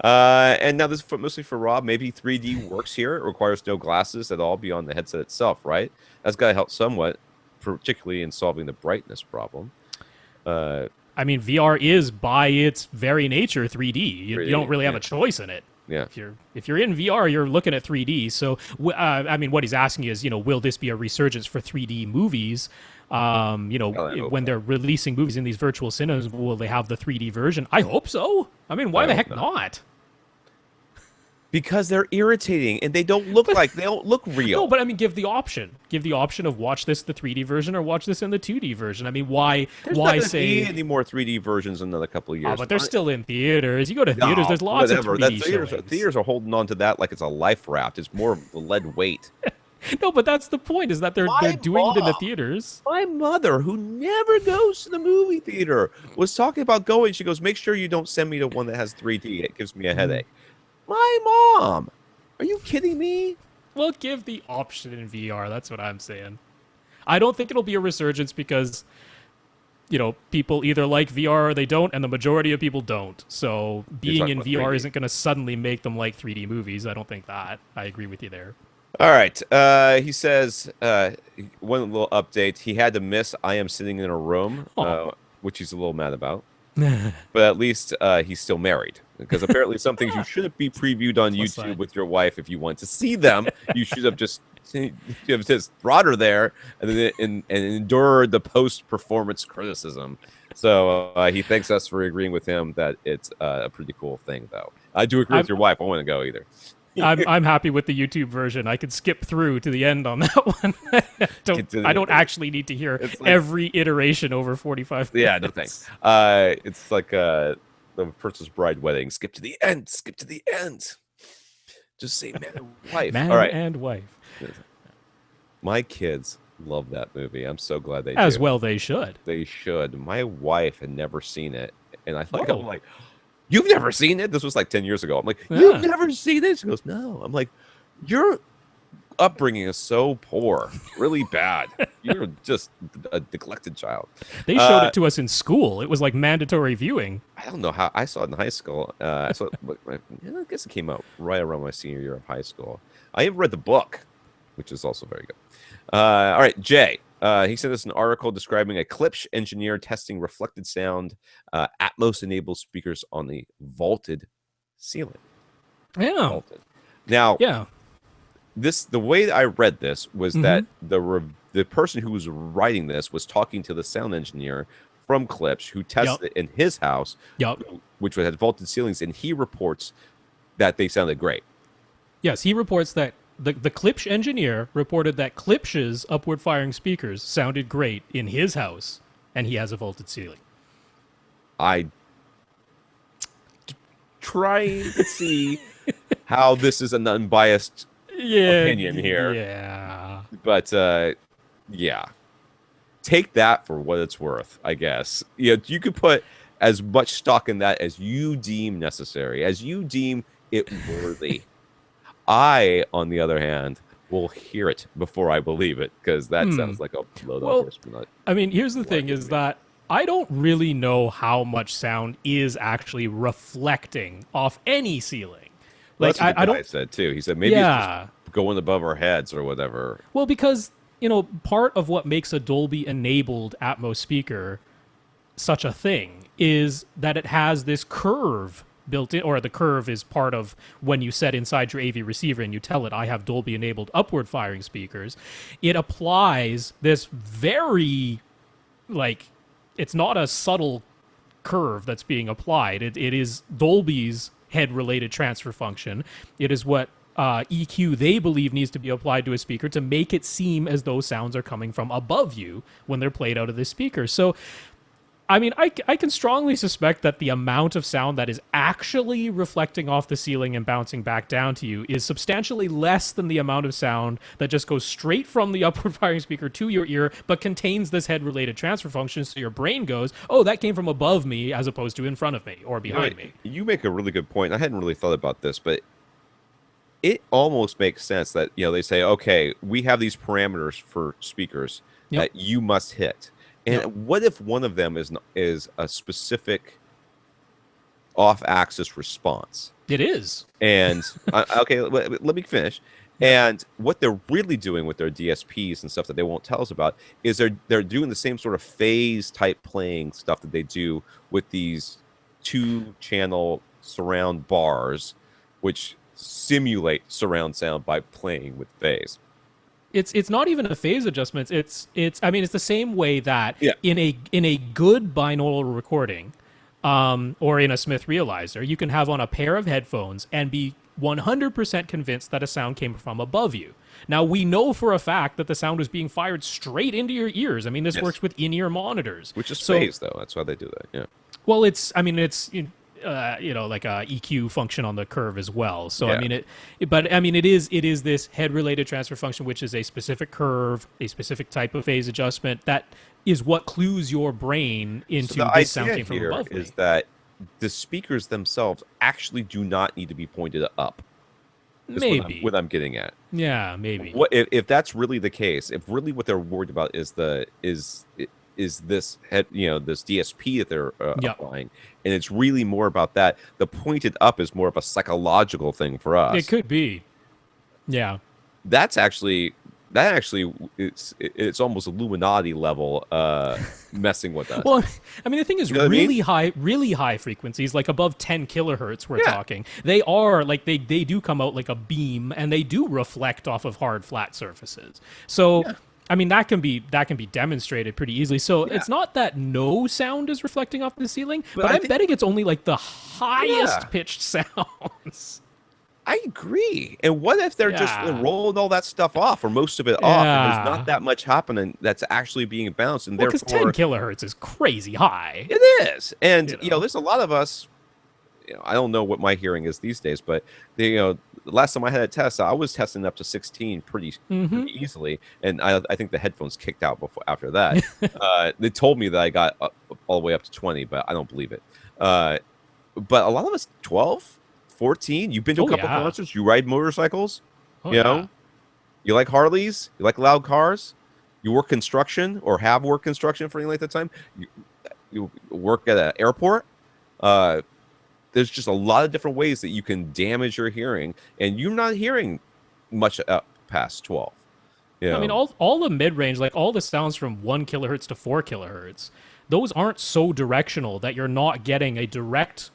And now this is mostly for Rob. Maybe 3D works here. It requires no glasses at all beyond the headset itself, right? That's got to help somewhat, particularly in solving the brightness problem. I mean, VR is by its very nature 3D. You don't really have a choice in it. Yeah. If you're in VR, you're looking at 3D. So, I mean, what he's asking is, will this be a resurgence for 3D movies? When they're releasing movies in these virtual cinemas, will they have the 3D version? I hope so. I mean, why the heck not? Because they're irritating and they don't look real. No, but I mean, give the option. Give the option of watch this the 3D version or watch this in the 2D version. I mean, why say any more 3D versions in another couple of years? But they're still in theaters. You go to theaters, there's lots of 3D showings. Theaters are holding on to that like it's a life raft. It's more of the lead weight. No, but that's the point, is that they're doing it in the theaters. My mother, who never goes to the movie theater, was talking about going. She goes, make sure you don't send me to one that has 3D. It gives me a headache. My mom. Are you kidding me? Well, give the option in VR. That's what I'm saying. I don't think it'll be a resurgence because, people either like VR or they don't, and the majority of people don't. So being in VR 3D. isn't going to suddenly make them like 3D movies. I don't think that. I agree with you there. All right. He says, one little update. He had to miss I Am Sitting in a Room, which he's a little mad about. But at least he's still married. Because apparently some things you shouldn't be previewed on YouTube with your wife if you want to see them. You should have just brought her there and endured the post-performance criticism. So he thanks us for agreeing with him that it's a pretty cool thing, though. I do agree with your wife. I want to go either. I'm happy with the YouTube version. I could skip through to the end on that one. I don't actually need to hear every iteration over 45 minutes. Yeah, no thanks. It's like the Princess Bride wedding. Skip to the end. Skip to the end. Just say man and wife. Man All right. and wife. My kids love that movie. I'm so glad they As do. well they should. They should. My wife had never seen it. And I'm like, you've never seen it? This was like 10 years ago. I'm like, you've never seen it? She goes, no. I'm like, your upbringing is so poor. Really bad. You're just a neglected child. They showed it to us in school. It was like mandatory viewing. I don't know how. I saw it in high school. I guess it came out right around my senior year of high school. I even read the book, which is also very good. All right, Jay. He sent us an article describing a Klipsch engineer testing reflected sound, Atmos-enabled speakers on the vaulted ceiling. Yeah. Vaulted. Now, yeah. The way I read this was that the person who was writing this was talking to the sound engineer from Klipsch who tested it in his house, which had vaulted ceilings, and he reports that they sounded great. Yes, he reports that the Klipsch engineer reported that Klipsch's upward-firing speakers sounded great in his house, and he has a vaulted ceiling. I try to see how this is an unbiased opinion here. Yeah. But, yeah. Take that for what it's worth, I guess. You could put as much stock in that as you deem necessary, as you deem it worthy. I, on the other hand, will hear it before I believe it, because that sounds like a load of horseman. I mean, here's the thing, is that I don't really know how much sound is actually reflecting off any ceiling. Like, well, I don't. Said too. He said maybe it's just going above our heads or whatever. Well, because part of what makes a Dolby enabled Atmos speaker such a thing is that it has this curve built in, or the curve is part of when you set inside your AV receiver and you tell it, I have Dolby enabled upward firing speakers. It applies this very, it's not a subtle curve that's being applied. It is Dolby's head-related transfer function. It is what EQ they believe needs to be applied to a speaker to make it seem as though sounds are coming from above you when they're played out of the speaker. So I mean, I can strongly suspect that the amount of sound that is actually reflecting off the ceiling and bouncing back down to you is substantially less than the amount of sound that just goes straight from the upward firing speaker to your ear, but contains this head-related transfer function, so your brain goes, oh, that came from above me as opposed to in front of me or behind me. You make a really good point. I hadn't really thought about this, but it almost makes sense that, they say, okay, we have these parameters for speakers that you must hit. And what if one of them is a specific off-axis response? It is. And okay, let me finish. And what they're really doing with their DSPs and stuff that they won't tell us about is they're doing the same sort of phase type playing stuff that they do with these 2-channel surround bars, which simulate surround sound by playing with phase. It's not even a phase adjustment. It's the same way that in a good binaural recording, or in a Smith realizer, you can have on a pair of headphones and be 100% convinced that a sound came from above you. Now, we know for a fact that the sound was being fired straight into your ears. I mean, this works with in-ear monitors. Which is phase, though. That's why they do that, yeah. Well, it's like a EQ function on the curve as well. So it is this head-related transfer function, which is a specific curve, a specific type of phase adjustment that is what clues your brain into this sound came from above me. Is that the speakers themselves actually do not need to be pointed up. Maybe what I'm getting at. Yeah, maybe. What if that's really the case? If really what they're worried about is this head, this DSP that they're applying, and it's really more about that. The pointed up is more of a psychological thing for us. It could be. Yeah. That actually it's almost Illuminati level messing with us. Well, I mean, the thing is, really high frequencies, like above 10 kilohertz, we're talking. They are like they do come out like a beam, and they do reflect off of hard flat surfaces. So. Yeah. I mean, that can be demonstrated pretty easily. So it's not that no sound is reflecting off the ceiling, but I'm betting it's only like the highest pitched sounds. I agree. And what if they're just rolling all that stuff off, or most of it off, and there's not that much happening that's actually being bounced, and because 10 kilohertz is crazy high. It is, and there's a lot of us. I don't know what my hearing is these days, but the last time I had a test, I was testing up to 16 pretty easily, and I think the headphones kicked out after that. They told me that I got all the way up to 20, but I don't believe it. But a lot of us 12, 14. You've been to a couple concerts. You ride motorcycles. You like Harleys. You like loud cars. You work construction or have worked construction for any length of time. You work at an airport. There's just a lot of different ways that you can damage your hearing, and you're not hearing much up past 12. I mean, all the mid-range, like all the sounds from 1 kilohertz to 4 kilohertz, those aren't so directional that you're not getting a direct,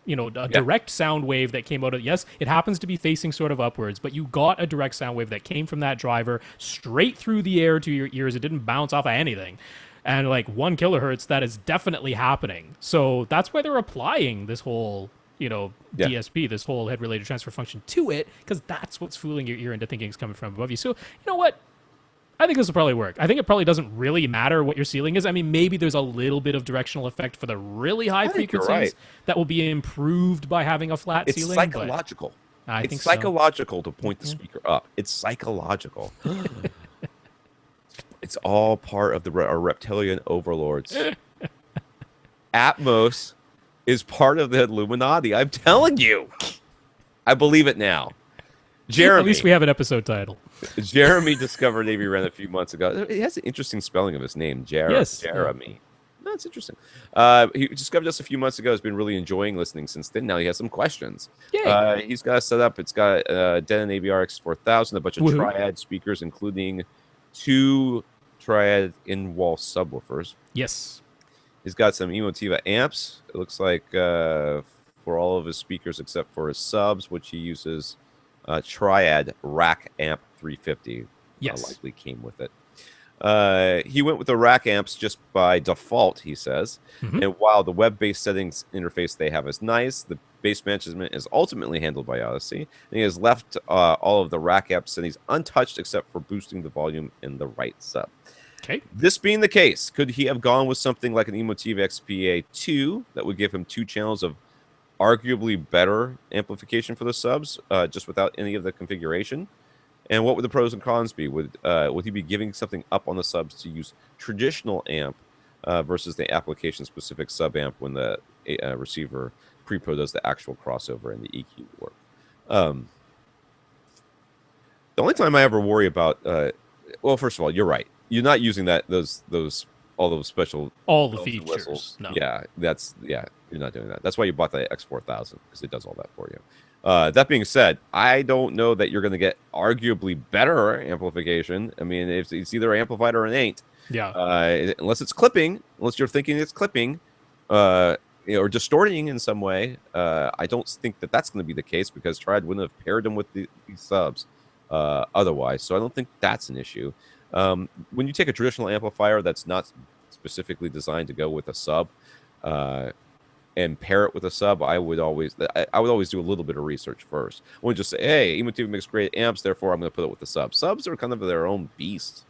direct sound wave that came out of, yes, it happens to be facing sort of upwards, but you got a direct sound wave that came from that driver straight through the air to your ears. It didn't bounce off of anything. And like 1 kilohertz, that is definitely happening. So that's why they're applying this whole, DSP, this whole head-related transfer function to it, because that's what's fooling your ear into thinking it's coming from above you. So, you know what? I think this will probably work. I think it probably doesn't really matter what your ceiling is. I mean, maybe there's a little bit of directional effect for the really high frequencies that will be improved by having a flat ceiling. It's psychological. I think it's psychological to point the speaker up. It's psychological. It's all part of our reptilian overlords. Atmos is part of the Illuminati. I'm telling you. I believe it now. Jeremy. At least we have an episode title. Jaremy discovered AVRant a few months ago. It has an interesting spelling of his name. Jaremy. That's interesting. He discovered us a few months ago. Has been really enjoying listening since then. Now he has some questions. He's got a setup. It's got Denon AVR X4000, a bunch of triad speakers, including 2 triad in-wall subwoofers. Yes. He's got some Emotiva amps. It looks like for all of his speakers except for his subs, which he uses triad rack amp 350. Yes. Likely came with it. He went with the rack amps just by default, he says. And while the web-based settings interface they have is nice, the bass management is ultimately handled by Odyssey. And he has left all of the rack amp settings untouched except for boosting the volume in the right sub. Okay. This being the case, could he have gone with something like an Emotive XPA2 that would give him 2 channels of arguably better amplification for the subs, just without any of the configuration? And what would the pros and cons be? Would he be giving something up on the subs to use traditional amp versus the application-specific sub-amp when the receiver pre-pro does the actual crossover and the EQ work? The only time I ever worry about, well, first of all, you're right. You're not using all those special the features. Whistles. No. Yeah, you're not doing that. That's why you bought the X4000, because it does all that for you. That being said, I don't know that you're going to get arguably better amplification. I mean, it's either amplified or it ain't. Yeah. Unless it's clipping, unless you're thinking it's clipping, or distorting in some way. I don't think that that's going to be the case, because Triad wouldn't have paired them with these subs otherwise. So I don't think that's an issue. When you take a traditional amplifier that's not specifically designed to go with a sub, and pair it with a sub, I would always do a little bit of research first. I wouldn't just say, hey, Emotive makes great amps, therefore I'm going to put it with the sub. Subs are kind of their own beast.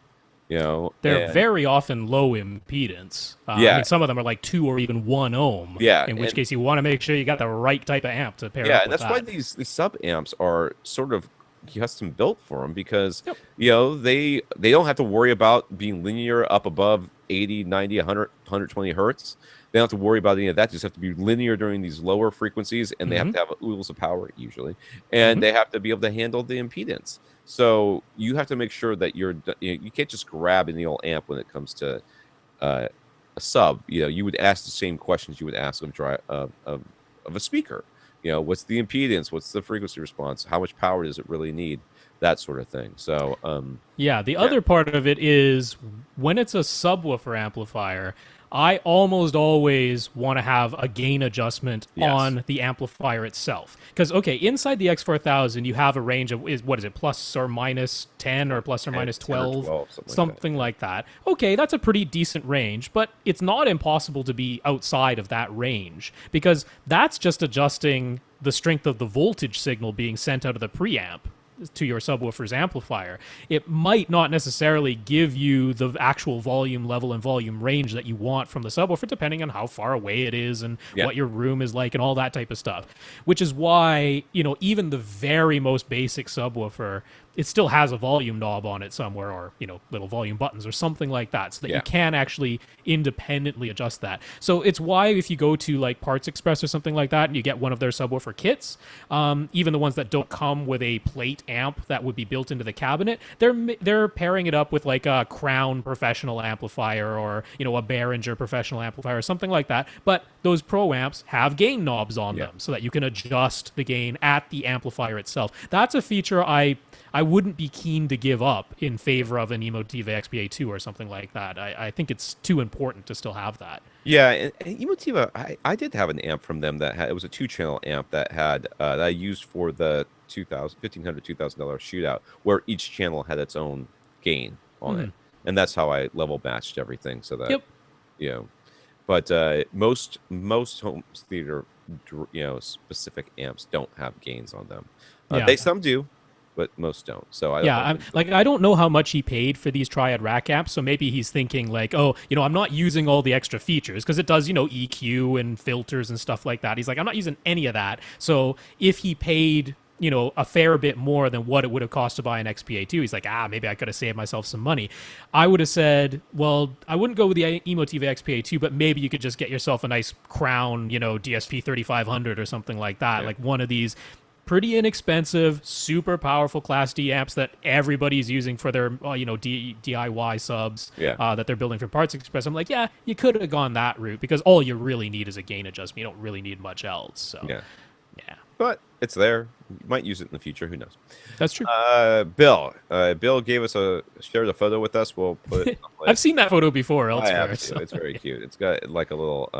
They're very often low impedance. I mean, some of them are like 2 or even 1 ohm. Yeah, in which case you want to make sure you got the right type of amp to pair up with. Yeah, and that's why these sub amps are sort of custom built for them, because they don't have to worry about being linear up above 80, 90, 100, 120 hertz. They don't have to worry about any of that. They just have to be linear during these lower frequencies, and they have to have oodles of power usually, and they have to be able to handle the impedance. So you have to make sure that you can't just grab any old amp when it comes to a sub. You would ask the same questions you would ask of a speaker. What's the impedance? What's the frequency response? How much power does it really need? That sort of thing. So the other part of it is, when it's a subwoofer amplifier, I almost always want to have a gain adjustment on the amplifier itself. Because, okay, inside the X4000, you have a range of, what is it, plus or minus 10 or plus or minus 12? Something like that. Okay, that's a pretty decent range, but it's not impossible to be outside of that range, because that's just adjusting the strength of the voltage signal being sent out of the preamp to your subwoofer's amplifier. It might not necessarily give you the actual volume level and volume range that you want from the subwoofer, depending on how far away it is and what your room is like and all that type of stuff. Which is why, even the very most basic subwoofer, it still has a volume knob on it somewhere, or, little volume buttons or something like that, so that you can actually independently adjust that. So it's why if you go to like Parts Express or something like that and you get one of their subwoofer kits, even the ones that don't come with a plate amp that would be built into the cabinet, they're pairing it up with like a Crown professional amplifier, or, a Behringer professional amplifier or something like that. But those pro amps have gain knobs on them so that you can adjust the gain at the amplifier itself. That's a feature I wouldn't be keen to give up in favor of an Emotive XPA2 or something like that. I think it's too important to still have that. Yeah, and Emotive, I did have an amp from them it was a 2-channel amp that I used for the $1,500, $2,000 shootout, where each channel had its own gain on it, and that's how I level matched everything. So that but most home theater specific amps don't have gains on them. Some do, but most don't. So I don't know how much he paid for these Triad rack amps. So maybe he's thinking like, I'm not using all the extra features, because it does, EQ and filters and stuff like that. He's like, I'm not using any of that. So if he paid, a fair bit more than what it would have cost to buy an XPA2, he's like, maybe I could have saved myself some money. I would have said, well, I wouldn't go with the Emotive XPA2, but maybe you could just get yourself a nice Crown, DSP 3500 or something like that, like one of these pretty inexpensive, super powerful Class D amps that everybody's using for their, DIY subs that they're building from Parts Express. I'm like, you could have gone that route, because all you really need is a gain adjustment. You don't really need much else. So, yeah. But it's there. You might use it in the future. Who knows? That's true. Bill gave us shared a photo with us. We'll put it. I've seen that photo before elsewhere. It's very cute. It's got like a little,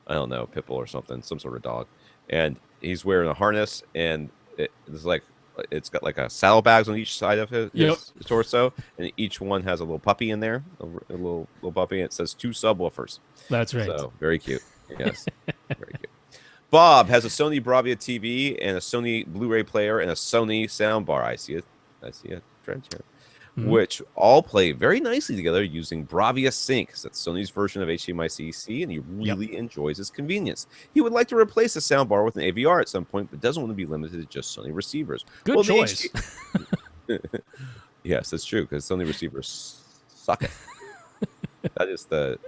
I don't know, pitbull or something, some sort of dog, and he's wearing a harness, and it's got like a saddlebags on each side of his torso, and each one has a little puppy in there, a little puppy, and it says 2 subwoofers. That's right. So very cute. Yes, very cute. Bob has a Sony Bravia TV and a Sony Blu-ray player and a Sony soundbar. I see a trend here. which all play very nicely together using Bravia Sync. That's Sony's version of HDMI CEC, and he really enjoys its convenience. He would like to replace the soundbar with an AVR at some point, but doesn't want to be limited to just Sony receivers. Good choice. Yes, that's true, because Sony receivers suck it. That is the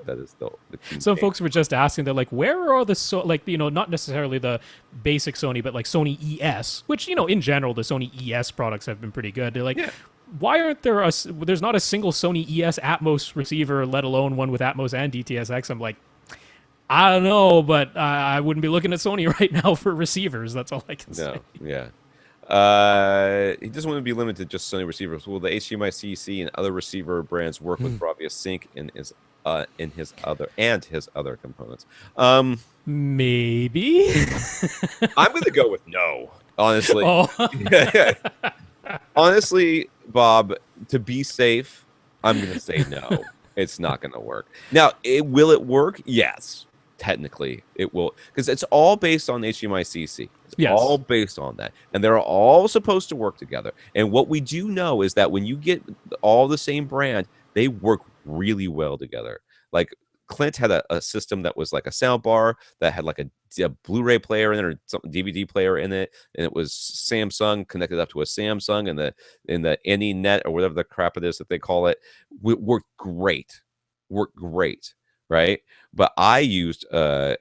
key Some thing. folks were just asking, they're like, where are the not necessarily the basic Sony, but like Sony ES, which, in general, the Sony ES products have been pretty good. They're like, why aren't there's not a single Sony ES Atmos receiver, let alone one with Atmos and DTSX? I'm like, I don't know, but I wouldn't be looking at Sony right now for receivers. That's all I can say. Yeah. He doesn't want to be limited to just Sony receivers. Will the HDMI CEC and other receiver brands work with Bravia Sync in his other components? Maybe. I'm going to go with no. Honestly, Oh. honestly, Bob, to be safe, I'm going to say no. It's not going to work. Now, will it work? Yes. Technically, it will, because it's all based on HDMI CEC. It's all based on that, and they're all supposed to work together. And what we do know is that when you get all the same brand, they work really well together. Like Clint had a system that was like a sound bar that had like a Blu-ray player in it or some DVD player in it, and it was Samsung connected up to a Samsung, and the AnyNet or whatever the crap it is that they call it worked great, right? But I used 3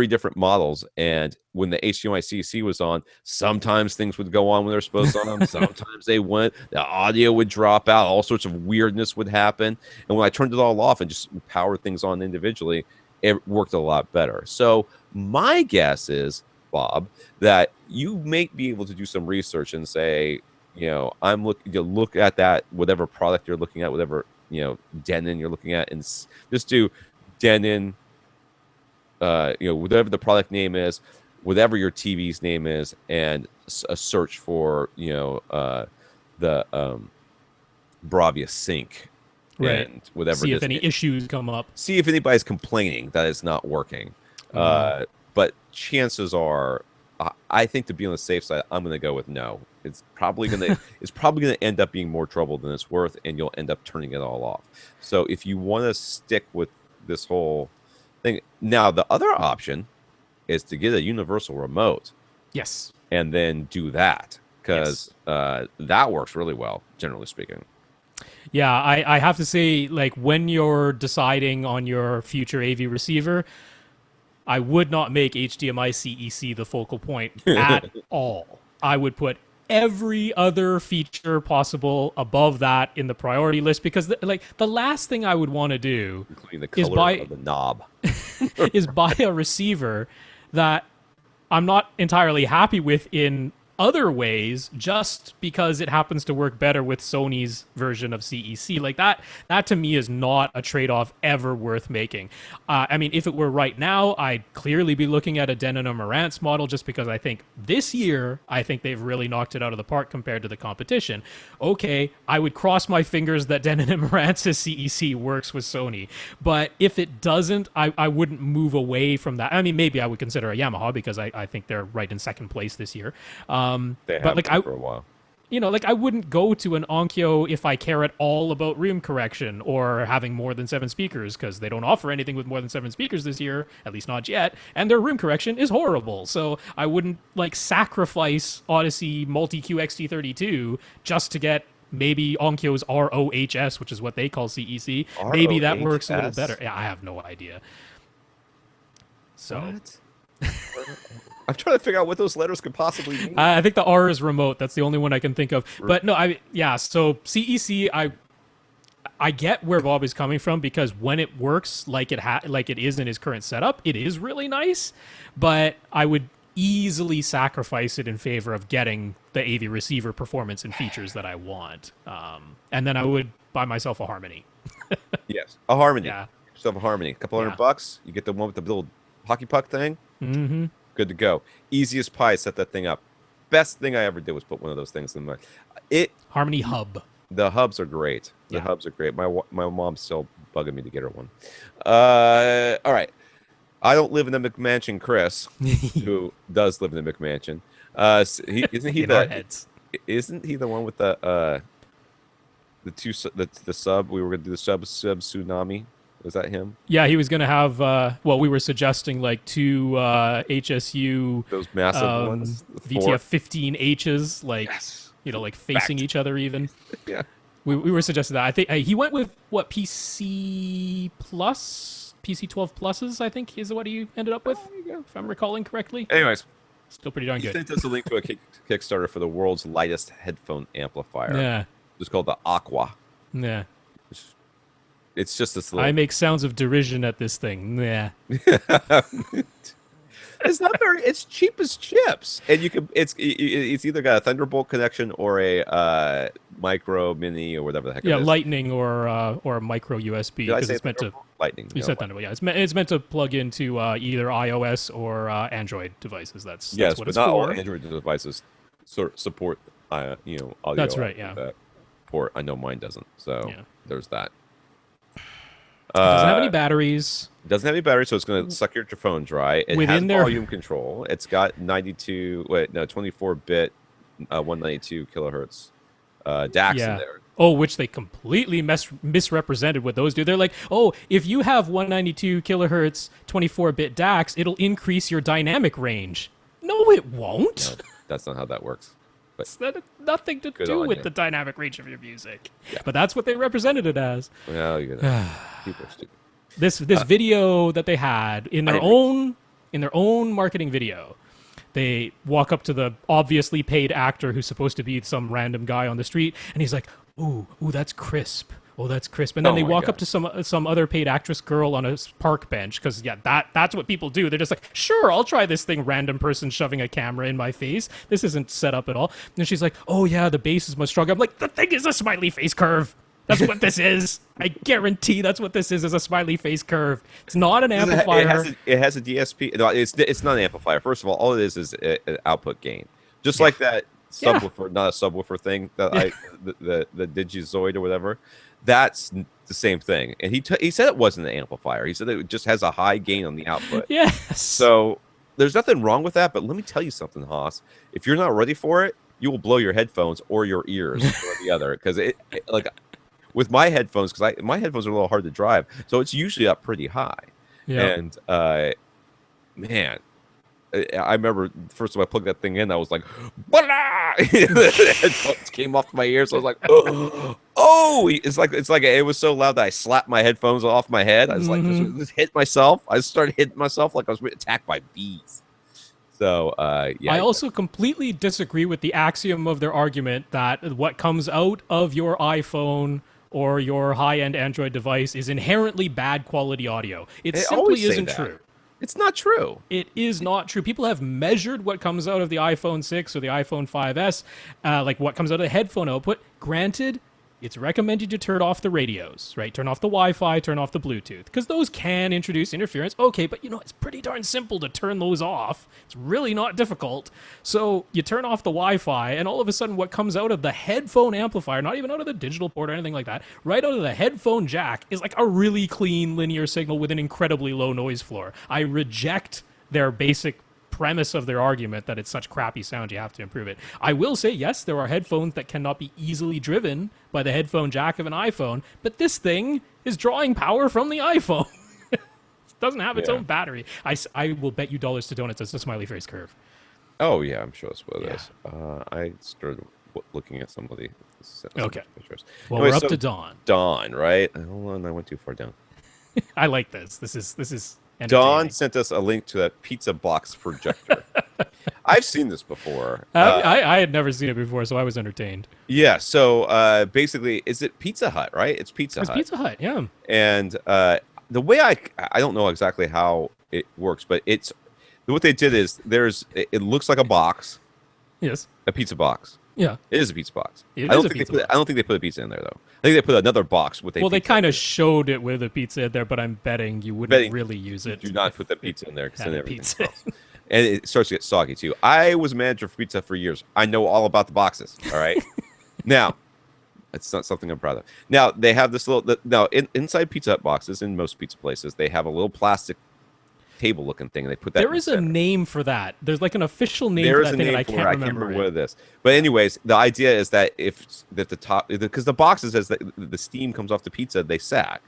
different models, and when the HDMI CEC was on, sometimes things would go on when they're supposed to on, sometimes they wouldn't, the audio would drop out, all sorts of weirdness would happen, and when I turned it all off and just powered things on individually, it worked a lot better. So my guess is, Bob, that you may be able to do some research and say, I'm looking to look at that, whatever product you're looking at, whatever Denon you're looking at, and just do Denon, whatever the product name is, whatever your TV's name is, and a search for the Bravia Sync, right? And whatever. See if any issues come up. See if anybody's complaining that it's not working. But chances are, I think to be on the safe side, I'm going to go with no. It's probably going to end up being more trouble than it's worth, and you'll end up turning it all off. So if you want to stick with this whole thing, now the other option is to get a universal remote. Yes. And then do that, because that works really well, generally speaking. Yeah, I have to say, like, when you're deciding on your future AV receiver, I would not make HDMI CEC the focal point at all. I would put every other feature possible above that in the priority list, because the last thing I would want to do, including the color of the knob, is buy a receiver that I'm not entirely happy with in other ways, just because it happens to work better with Sony's version of CEC. Like that to me is not a trade-off ever worth making. I mean, if it were right now, I'd clearly be looking at a Denon or Marantz model, just because I think this year, they've really knocked it out of the park compared to the competition. Okay, I would cross my fingers that Denon and Marantz's CEC works with Sony, but if it doesn't, I wouldn't move away from that. I mean, maybe I would consider a Yamaha, because I think they're right in second place this year. They have been for a while. I wouldn't go to an Onkyo if I care at all about room correction or having more than 7 speakers, because they don't offer anything with more than 7 speakers this year, at least not yet, and their room correction is horrible. So I wouldn't sacrifice Odyssey Multi-Q XT32 just to get maybe Onkyo's ROHS, which is what they call CEC. Maybe that works a little better. Yeah, I have no idea. So. What? I'm trying to figure out what those letters could possibly mean. I think the R is remote. That's the only one I can think of. But no, so CEC, I get where Bob is coming from, because when it works like it is in his current setup, it is really nice. But I would easily sacrifice it in favor of getting the AV receiver performance and features that I want. And then I would buy myself a Harmony. Yes, a Harmony. Yeah. Get yourself a Harmony. A couple $100. You get the one with the little hockey puck thing. Mm-hmm. Good to go. Easiest pie, set that thing up. Best thing I ever did was put one of those things in my Harmony hub. The hubs are great. The hubs are great. My mom's still bugging me to get her one. All right. I don't live in the McMansion, Kris, who does live in the McMansion. Isn't he in our heads. Isn't he the one with the the sub. We were going to do the sub tsunami. Was that him? Yeah, he was going to have. Well, we were suggesting like two HSU those massive ones, VTF 15Hs, like like facing each other even. Yeah. We were suggesting that. I think he went with what PC 12 pluses. I think is what he ended up with, if I'm recalling correctly. Anyways, still pretty darn good. He sent us a link to a Kickstarter for the world's lightest headphone amplifier. Yeah, it's called the Aqua. Yeah, it's just this little... I make sounds of derision at this thing. Yeah. It's not very. It's cheap as chips, and you can. It's either got a Thunderbolt connection or a micro mini or whatever the heck. Yeah, it is. Lightning or a micro USB. Because it's meant to Lightning. You said Thunderbolt. Yeah, it's meant to plug into either iOS or Android devices. That's what but it's not for. all Android devices support audio. That's right. Yeah. That port. I know mine doesn't. So there's that. It doesn't have any batteries. It doesn't have any batteries, so it's going to suck your phone dry. It has volume control. It's got 24-bit, 192 kilohertz DACs in there. Oh, which they completely misrepresented what those do. They're like, oh, if you have 192 kilohertz 24-bit DACs, it'll increase your dynamic range. No, it won't. No, that's not how that works. It's nothing to do with the dynamic range of your music. Yeah. But that's what they represented it as. Well, people are stupid. This video that they had in their own marketing video, they walk up to the obviously paid actor who's supposed to be some random guy on the street, and he's like, "Ooh, that's crisp. Oh, that's crisp." And then they walk up to some other paid actress girl on a park bench, because that's what people do. They're just like, "Sure, I'll try this thing." Random person shoving a camera in my face. This isn't set up at all. And she's like, "Oh yeah, the bass is much stronger." I'm like, "The thing is a smiley face curve. That's what this is. I guarantee that's what this is a smiley face curve. It's not an amplifier. It has a DSP. No, it's not an amplifier. First of all it is an output gain. Just like that subwoofer, not a subwoofer thing that the Digizoid or whatever. That's the same thing. And he said it wasn't an amplifier. He said it just has a high gain on the output. Yes. So there's nothing wrong with that. But let me tell you something, Haas. If you're not ready for it, you will blow your headphones or your ears or the other. Because with my headphones, because my headphones are a little hard to drive, so it's usually up pretty high. Yeah. And man, I remember the first time I plugged that thing in, I was like, the headphones came off my ears. So I was like, oh, it's like it was so loud that I slapped my headphones off my head. I was like, just hit myself. I started hitting myself like I was attacked by bees. So, I also completely disagree with the axiom of their argument that what comes out of your iPhone or your high-end Android device is inherently bad quality audio. It simply isn't true. It's not true. It is not true. People have measured what comes out of the iPhone 6 or the iPhone 5S, like what comes out of the headphone output. Granted, it's recommended you turn off the radios, right? Turn off the Wi-Fi, turn off the Bluetooth, because those can introduce interference. Okay, but it's pretty darn simple to turn those off. It's really not difficult. So you turn off the Wi-Fi, and all of a sudden what comes out of the headphone amplifier, not even out of the digital port or anything like that, right out of the headphone jack is like a really clean linear signal with an incredibly low noise floor. I reject their basic premise of their argument that it's such crappy sound you have to improve it. I will say, yes, there are headphones that cannot be easily driven by the headphone jack of an iPhone, but this thing is drawing power from the iPhone. It doesn't have its own battery. I will bet you dollars to donuts it's a smiley face curve. Oh yeah, I'm sure that's what it is. I started looking at some of the pictures. Well, anyway, we're up to Dawn. Dawn, right? Hold on, I went too far down. I like this. This is Dawn sent us a link to that Pizza Box Projector. I've seen this before. I had never seen it before, so I was entertained. Yeah, so basically, is it Pizza Hut, right? It's Pizza Hut. It's Pizza Hut, yeah. And the way I don't know exactly how it works, but what they did is it looks like a box. Yes. A pizza box. Yeah. It is a pizza box. I don't think they put a pizza in there, though. I think they put another box with a Well, they kind of showed it with a pizza in there, but I'm betting you wouldn't really use it. Do not put the pizza in there because then everything else. And it starts to get soggy, too. I was a manager for Pizza Hut for years. I know all about the boxes, all right? Now, it's not something I'm proud of. Now, they have this little... inside Pizza Hut boxes, in most pizza places, they have a little plastic table-looking thing, and they put that. There is a name for that. There's like an official name there for is that a thing, name and I for can't it. I remember, can't remember what it is. But anyways, the idea is that the top, because the boxes, as the steam comes off the pizza, they sag,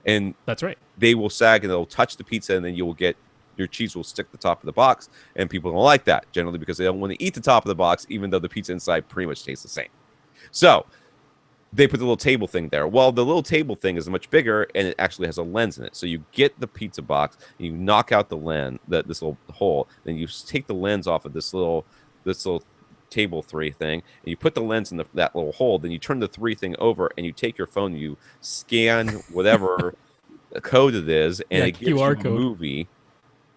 and that's right. They will sag and they'll touch the pizza, and then you will get your cheese will stick to the top of the box, and people don't like that generally because they don't want to eat the top of the box, even though the pizza inside pretty much tastes the same. So they put the little table thing there. Well, the little table thing is much bigger, and it actually has a lens in it. So you get the pizza box, and you knock out the lens, this little hole, then you take the lens off of this little table 3 thing, and you put the lens in that little hole. Then you turn the 3 thing over, and you take your phone, and you scan whatever code it is, and it gives QR you code. a movie,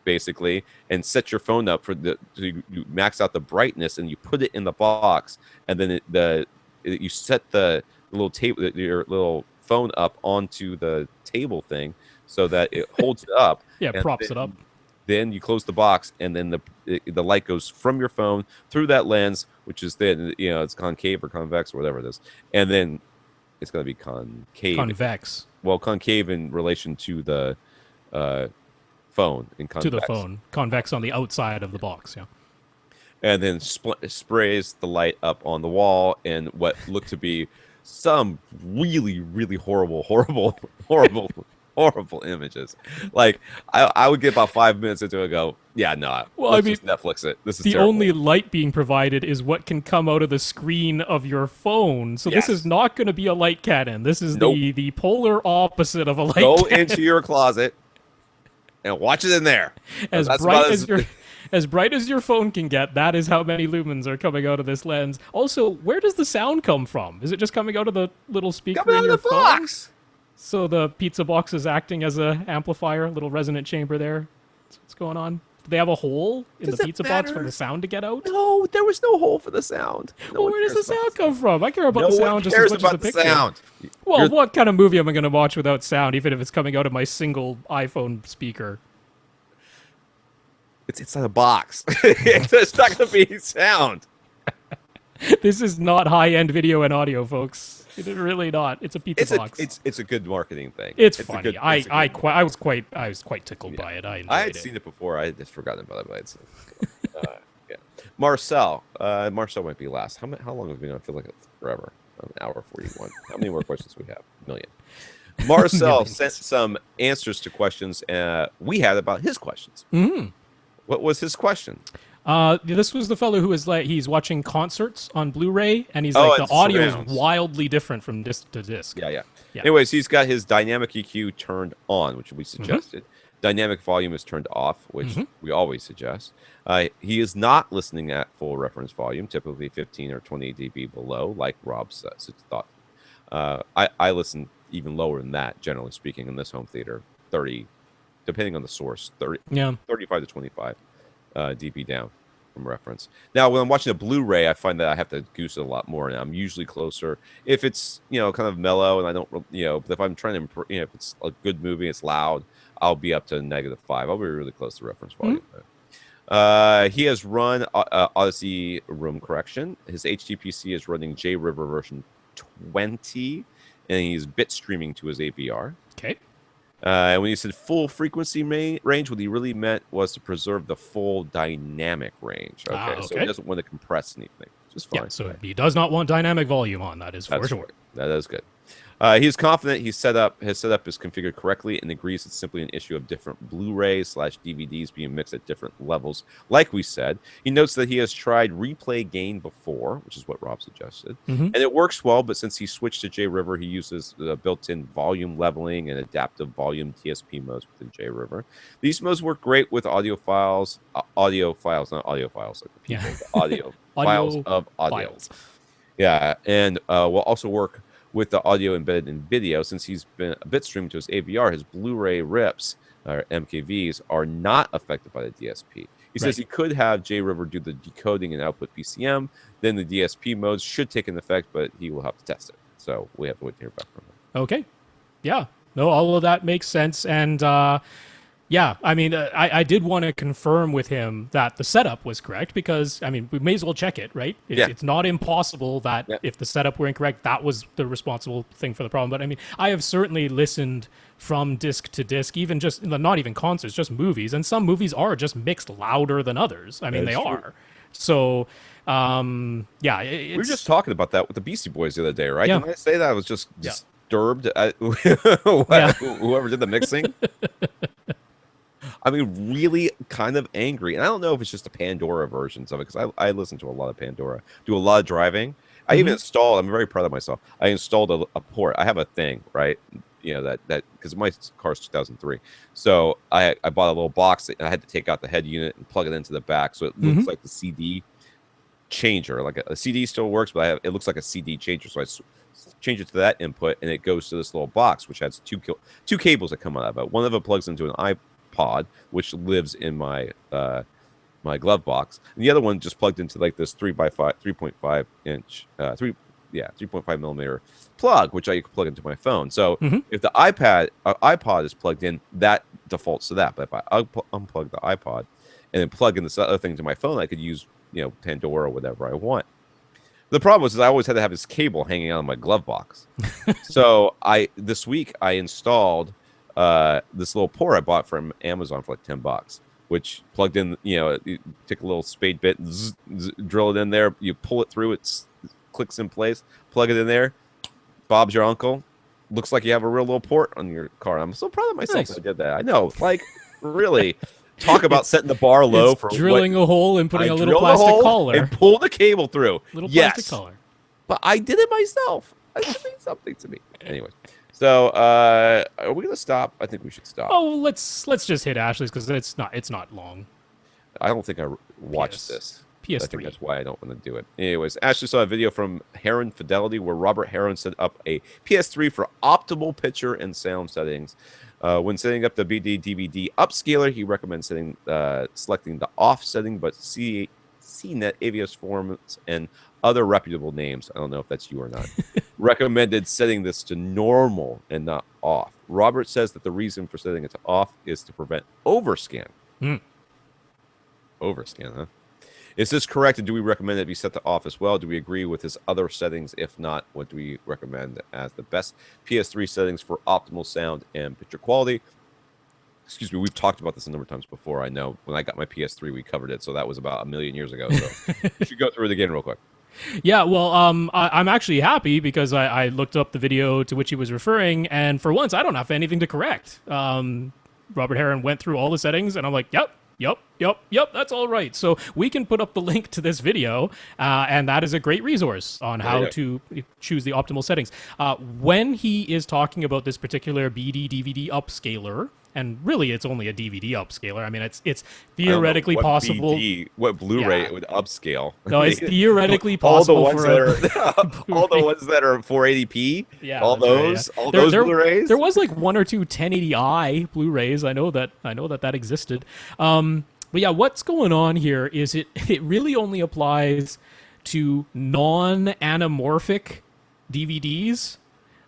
basically, and set your phone up for so you max out the brightness, and you put it in the box, and then you set the little table, your little phone up onto the table thing so that it holds it up. Props it up. Then you close the box, and then the light goes from your phone through that lens, which is then it's concave or convex or whatever it is, and then it's going to be convex. Well, concave in relation to the phone, and convex. To the phone, convex on the outside of the box. Yeah. And then sprays the light up on the wall, and what looked to be some really, really horrible images. Like I would get about 5 minutes into it and go, yeah, no, let's just Netflix it. This is the terrible. only light being provided is what can come out of the screen of your phone. So Yes. this is not going to be a light cannon. This is the polar opposite of a light Go cannon. into your closet and watch it in there. As bright as your phone can get, that is how many lumens are coming out of this lens. Also, where does the sound come from? Is it just coming out of the little speaker in your phone? Box. So the pizza box is acting as an amplifier, little resonant chamber there. That's what's going on. Do they have a hole in the pizza box for the sound to get out? No, there was no hole for the sound. Well, where does the sound come from? I care about the sound just as much as the picture. Sound. Well, what kind of movie am I going to watch without sound, even if it's coming out of my single iPhone speaker? It's not a box. It's not going to be sound. This is not high-end video and audio, folks. It's really not. It's a pizza box. It's a good marketing thing. It's funny. I was quite tickled by it. I had seen it before. I had just forgotten about it. But I'd seen it. Yeah. Marcel. Marcel might be last. How long have we been on? I feel like it's forever. An hour 41. How many more questions do we have? A million. Marcel sent some answers to questions we had about his questions. Mm-hmm. What was his question? This was the fellow who was like, he's watching concerts on Blu-ray, and he's like, the audio is wildly different from disc to disc. Yeah. Anyways, he's got his dynamic EQ turned on, which we suggested. Mm-hmm. Dynamic volume is turned off, which we always suggest. He is not listening at full reference volume, typically 15 or 20 dB below, like Rob thought. I listen even lower than that, generally speaking, in this home theater, 30, depending on the source, 35 to 25 dB down from reference. Now, when I'm watching a Blu-ray, I find that I have to goose it a lot more, and I'm usually closer. If it's kind of mellow, and I don't but if I'm trying to if it's a good movie, it's loud, I'll be up to -5. I'll be really close to reference volume. He has run Odyssey room correction. His HTPC is running JRiver version 20, and he's bit streaming to his AVR. Okay. When he said full frequency range, what he really meant was to preserve the full dynamic range. Okay, so he doesn't want to compress anything. Just fine. Yeah, so he does not want dynamic volume on. That is for sure. That is good. He is confident his setup is configured correctly and agrees it's simply an issue of different Blu-rays/DVDs being mixed at different levels. Like we said, he notes that he has tried replay gain before, which is what Rob suggested, and it works well, but since he switched to JRiver, he uses the built-in volume leveling and adaptive volume TSP modes within JRiver. These modes work great with audio files, not audio files like the people, audio files of audio. Yeah, and will also work with the audio embedded in video. Since he's been a bit streamed to his AVR, his Blu-ray rips, or MKVs, are not affected by the DSP. He says he could have JRiver do the decoding and output PCM, then the DSP modes should take an effect, but he will have to test it. So we have to wait to hear back from him. Okay. Yeah. No, all of that makes sense. And Yeah, I mean, I did want to confirm with him that the setup was correct because, I mean, we may as well check it, right? It's not impossible that if the setup were incorrect, that was the responsible thing for the problem. But I mean, I have certainly listened from disc to disc, even just, not even concerts, just movies. And some movies are just mixed louder than others. I mean, they are. So, yeah. We were just talking about that with the Beastie Boys the other day, right? Yeah. Didn't I say that? I was just disturbed at whoever did the mixing. I mean, really kind of angry. And I don't know if it's just the Pandora versions of it, because I listen to a lot of Pandora, do a lot of driving. I even installed, I'm very proud of myself, I installed a port. I have a thing, right? You know, that because my car's 2003. So I bought a little box, and I had to take out the head unit and plug it into the back. So it looks like the CD changer. Like a CD still works, but it looks like a CD changer. So I change it to that input, and it goes to this little box, which has two cables that come out of it. One of it plugs into an iPod, which lives in my my glove box, and the other one just plugged into like this 3.5 inch 3.5 millimeter plug, which I can plug into my phone. So if the iPod is plugged in, that defaults to that. But if I unplug the iPod and then plug in this other thing to my phone, I could use, you know, Pandora or whatever I want. The problem was I always had to have this cable hanging out of my glove box. So this week I installed this little port I bought from Amazon for like $10, which plugged in, you know, you take a little spade bit, drill it in there, you pull it through, it clicks in place, plug it in there. Bob's your uncle. Looks like you have a real little port on your car. I'm so proud of myself that I did that. I know, like, really. Talk about setting the bar low for drilling a hole and putting a little plastic collar and pull the cable through. Little plastic collar. But I did it myself. That means something to me. Anyway, so are we gonna stop? I think we should stop. Oh, let's just hit Ashley's because it's not long. I don't think I watched this. PS3. I think that's why I don't want to do it. Anyways, Ashley saw a video from Heron Fidelity where Robert Heron set up a PS3 for optimal picture and sound settings. When setting up the BD DVD upscaler, he recommends selecting the off setting, but CNET, AVS Forums, and other reputable names, I don't know if that's you or not, recommended setting this to normal and not off. Robert says that the reason for setting it to off is to prevent overscan. Overscan, huh? Is this correct, and do we recommend it be set to off as well? Do we agree with his other settings? If not, what do we recommend as the best PS3 settings for optimal sound and picture quality? Excuse me, we've talked about this a number of times before. I know when I got my PS3, we covered it, so that was about 1,000,000 years ago. So we should go through it again real quick. Yeah, well, I'm actually happy because I looked up the video to which he was referring, and for once, I don't have anything to correct. Robert Heron went through all the settings, and I'm like, yep, that's all right. So we can put up the link to this video, and that is a great resource on how to choose the optimal settings. When he is talking about this particular BD DVD upscaler, and really it's only a DVD upscaler. I mean, it's theoretically possible. What Blu-ray it would upscale. No, it's theoretically possible all the ones that are 480p. Yeah, all those Blu-rays. There was like one or two 1080i Blu-rays. I know that existed. But yeah, what's going on here is it really only applies to non-anamorphic DVDs.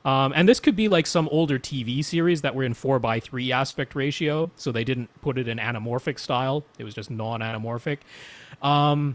And this could be like some older TV series that were in 4:3 aspect ratio, so they didn't put it in anamorphic style. It was just non-anamorphic. The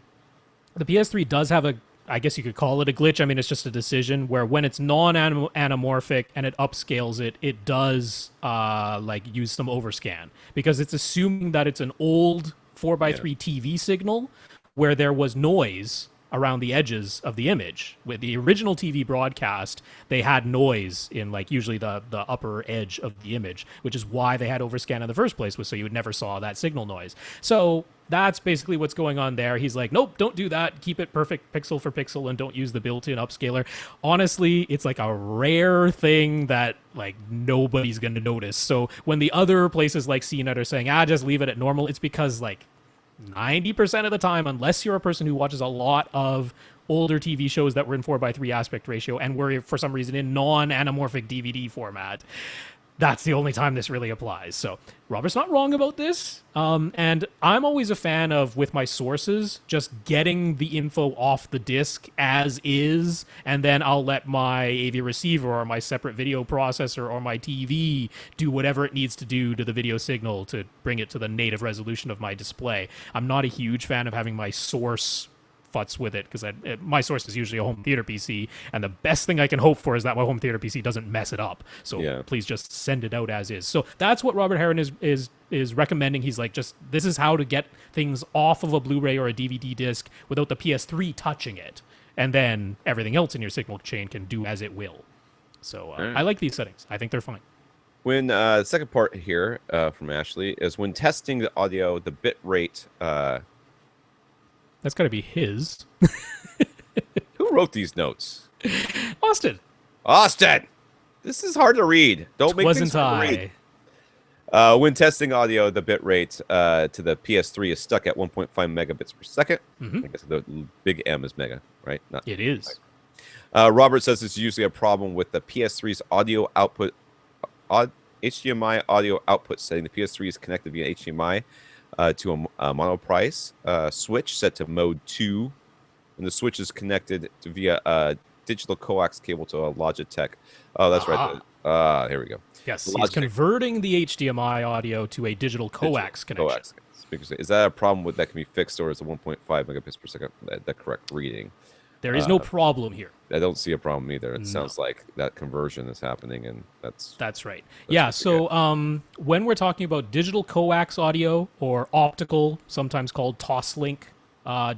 PS3 does have I guess you could call it a glitch. I mean, it's just a decision where when it's non-anamorphic and it upscales it does like use some overscan because it's assuming that it's an old 4:3 TV signal where there was noise around the edges of the image. With the original TV broadcast, they had noise in like usually the upper edge of the image, which is why they had overscan in the first place, was so you never saw that signal noise. So that's basically what's going on there. He's like, nope, don't do that. Keep it perfect pixel for pixel and don't use the built-in upscaler. Honestly, it's like a rare thing that like nobody's going to notice. So when the other places like CNET are saying, just leave it at normal, it's because like 90% of the time, unless you're a person who watches a lot of older TV shows that were in 4:3 aspect ratio and were for some reason in non-anamorphic DVD format, that's the only time this really applies. So Robert's not wrong about this. And I'm always a fan of, with my sources, just getting the info off the disk as is, and then I'll let my AV receiver or my separate video processor or my TV do whatever it needs to do to the video signal to bring it to the native resolution of my display. I'm not a huge fan of having my source futz with it, because my source is usually a home theater PC, and the best thing I can hope for is that my home theater PC doesn't mess it up. So please just send it out as is. So that's what Robert Heron is recommending. He's like, just this is how to get things off of a Blu-ray or a DVD disc without the PS3 touching it, and then everything else in your signal chain can do as it will. So I like these settings. I think they're fine. When the second part here from Ashley is when testing the audio, the bit rate. That's got to be his. Who wrote these notes? Austin. Austin! This is hard to read. Don't make things hard to read. When testing audio, the bit rate to the PS3 is stuck at 1.5 megabits per second. I guess the big M is mega, right? Not it is. Robert says it's usually a problem with the PS3's audio output, HDMI audio output setting. The PS3 is connected via HDMI to a monoprice switch set to mode 2, and the switch is connected to via a digital coax cable to a Logitech. Oh, that's right. Here we go. Yes, he's converting the HDMI audio to a digital coax connection. Is that a problem that can be fixed, or is the 1.5 megabits per second the correct reading? There is no problem here. I don't see a problem either. It sounds like that conversion is happening, and that's right. Yeah. So when we're talking about digital coax audio or optical, sometimes called Toslink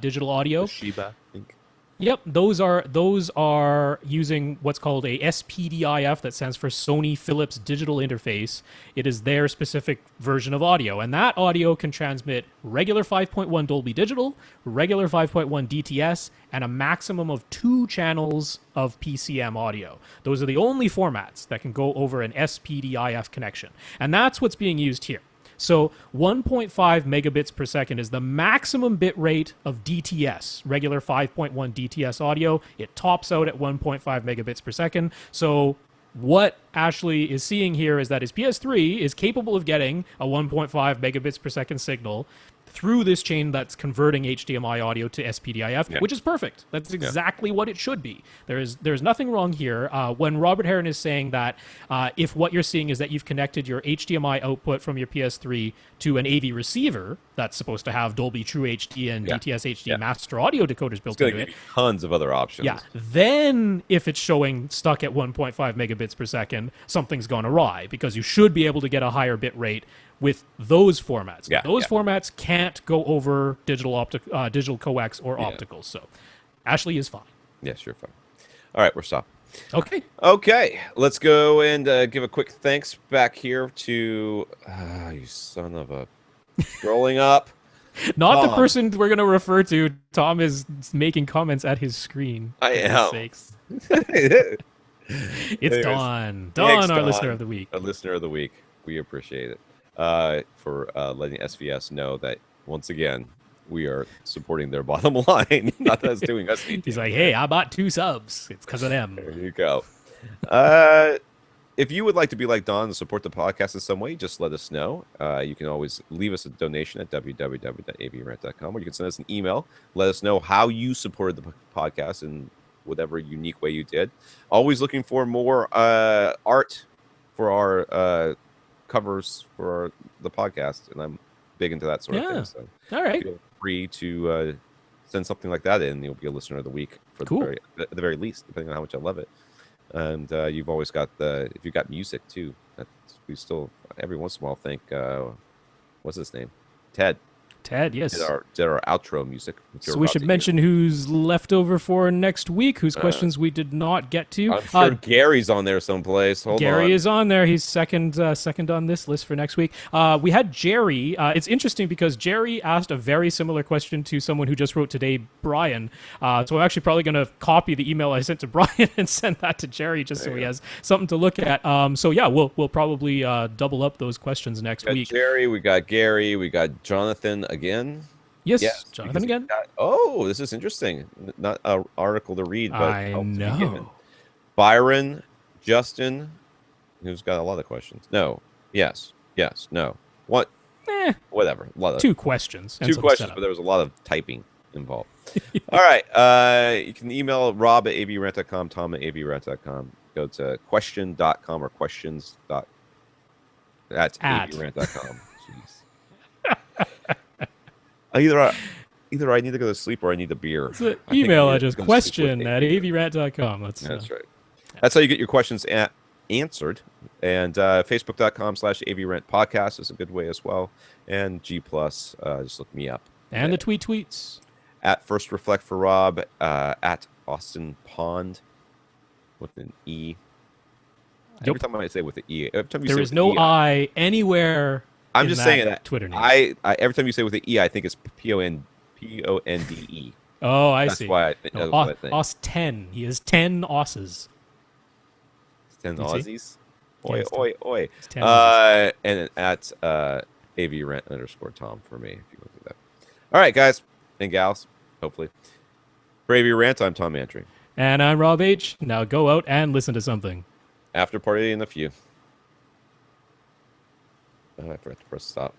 digital audio, Toshiba, I think. Yep, those are using what's called a SPDIF, that stands for Sony Philips Digital Interface. It is their specific version of audio, and that audio can transmit regular 5.1 Dolby Digital, regular 5.1 DTS, and a maximum of 2 channels of PCM audio. Those are the only formats that can go over an SPDIF connection, and that's what's being used here. So 1.5 megabits per second is the maximum bit rate of DTS, regular 5.1 DTS audio. It tops out at 1.5 megabits per second. So what Ashley is seeing here is that his PS3 is capable of getting a 1.5 megabits per second signal through this chain that's converting HDMI audio to SPDIF, which is perfect. That's exactly what it should be. There's nothing wrong here. When Robert Heron is saying that if what you're seeing is that you've connected your HDMI output from your PS3 to an AV receiver that's supposed to have Dolby True HD and DTS HD master audio decoders built into it. Tons of other options. Yeah. Then if it's showing stuck at 1.5 megabits per second, something's gone awry, because you should be able to get a higher bit rate with those formats. Those formats can't go over digital coax or optical. So Ashley is fine. Yes, you're fine. All right, we're stopped. Okay, let's go and give a quick thanks back here to you son of a scrolling up. Not Tom. The person we're going to refer to. Tom is making comments at his screen. I am. Sakes. It's Don. Don, our listener of the week. A listener of the week. We appreciate it. For letting SVS know that, once again, we are supporting their bottom line. Not that it's doing us anything. He's like, hey, I bought 2 subs. It's because of them. There you go. If you would like to be like Don and support the podcast in some way, just let us know. You can always leave us a donation at www.avrant.com, or you can send us an email. Let us know how you supported the podcast in whatever unique way you did. Always looking for more art for our covers for the podcast, and I'm big into that sort of thing. So all right, feel free to send something like that in. You'll be a listener of the week for at the very least, depending on how much I love it. And you've always got if you've got music too, we still every once in a while think what's his name, Ted, yes, did our outro music. So we should mention who's left over for next week, whose questions we did not get to. I'm sure Gary's on there someplace. Gary is on there. He's second on this list for next week. We had Jerry. It's interesting because Jerry asked a very similar question to someone who just wrote today, Brian. So I'm actually probably going to copy the email I sent to Brian and send that to Jerry just so he has something to look at. So yeah, we'll probably double up those questions next week. Jerry, we got Gary, we got Jonathan again. Yes, Jonathan again. This is interesting. Not an article to read, but I know. Byron, Justin, who's got a lot of questions. No. Yes. Yes. No. What? Whatever. A lot of, 2 questions. And two some questions, setup. but there was a lot of typing involved. All right. You can email Rob at avrant.com, Tom at avrant.com. Go to question.com or questions. That's avrant.com. Jeez. Either I need to go to sleep or I need a beer. Email address question at avrant.com. That's right. That's how you get your questions answered. And facebook.com/avrant podcast is a good way as well. And G+, just look me up. And the tweets. At First Reflect for Rob, at Austin Pond with an E. Every time I say with an E, every time you there say is no I anywhere. I'm just saying that Twitter name. I every time you say with an E, I think it's Ponde. Oh, I That's see. why I think. Os 10. He has 10 osses. 10 Aussies. Oi, Yeah, oi, oi. 10 Aussies. And at AVRant_Tom for me, if you want to do that. All right, guys and gals, hopefully. For AVRant, I'm Tom Mantry. And I'm Rob H. Now go out and listen to something. After party in a few. I forgot to press stop.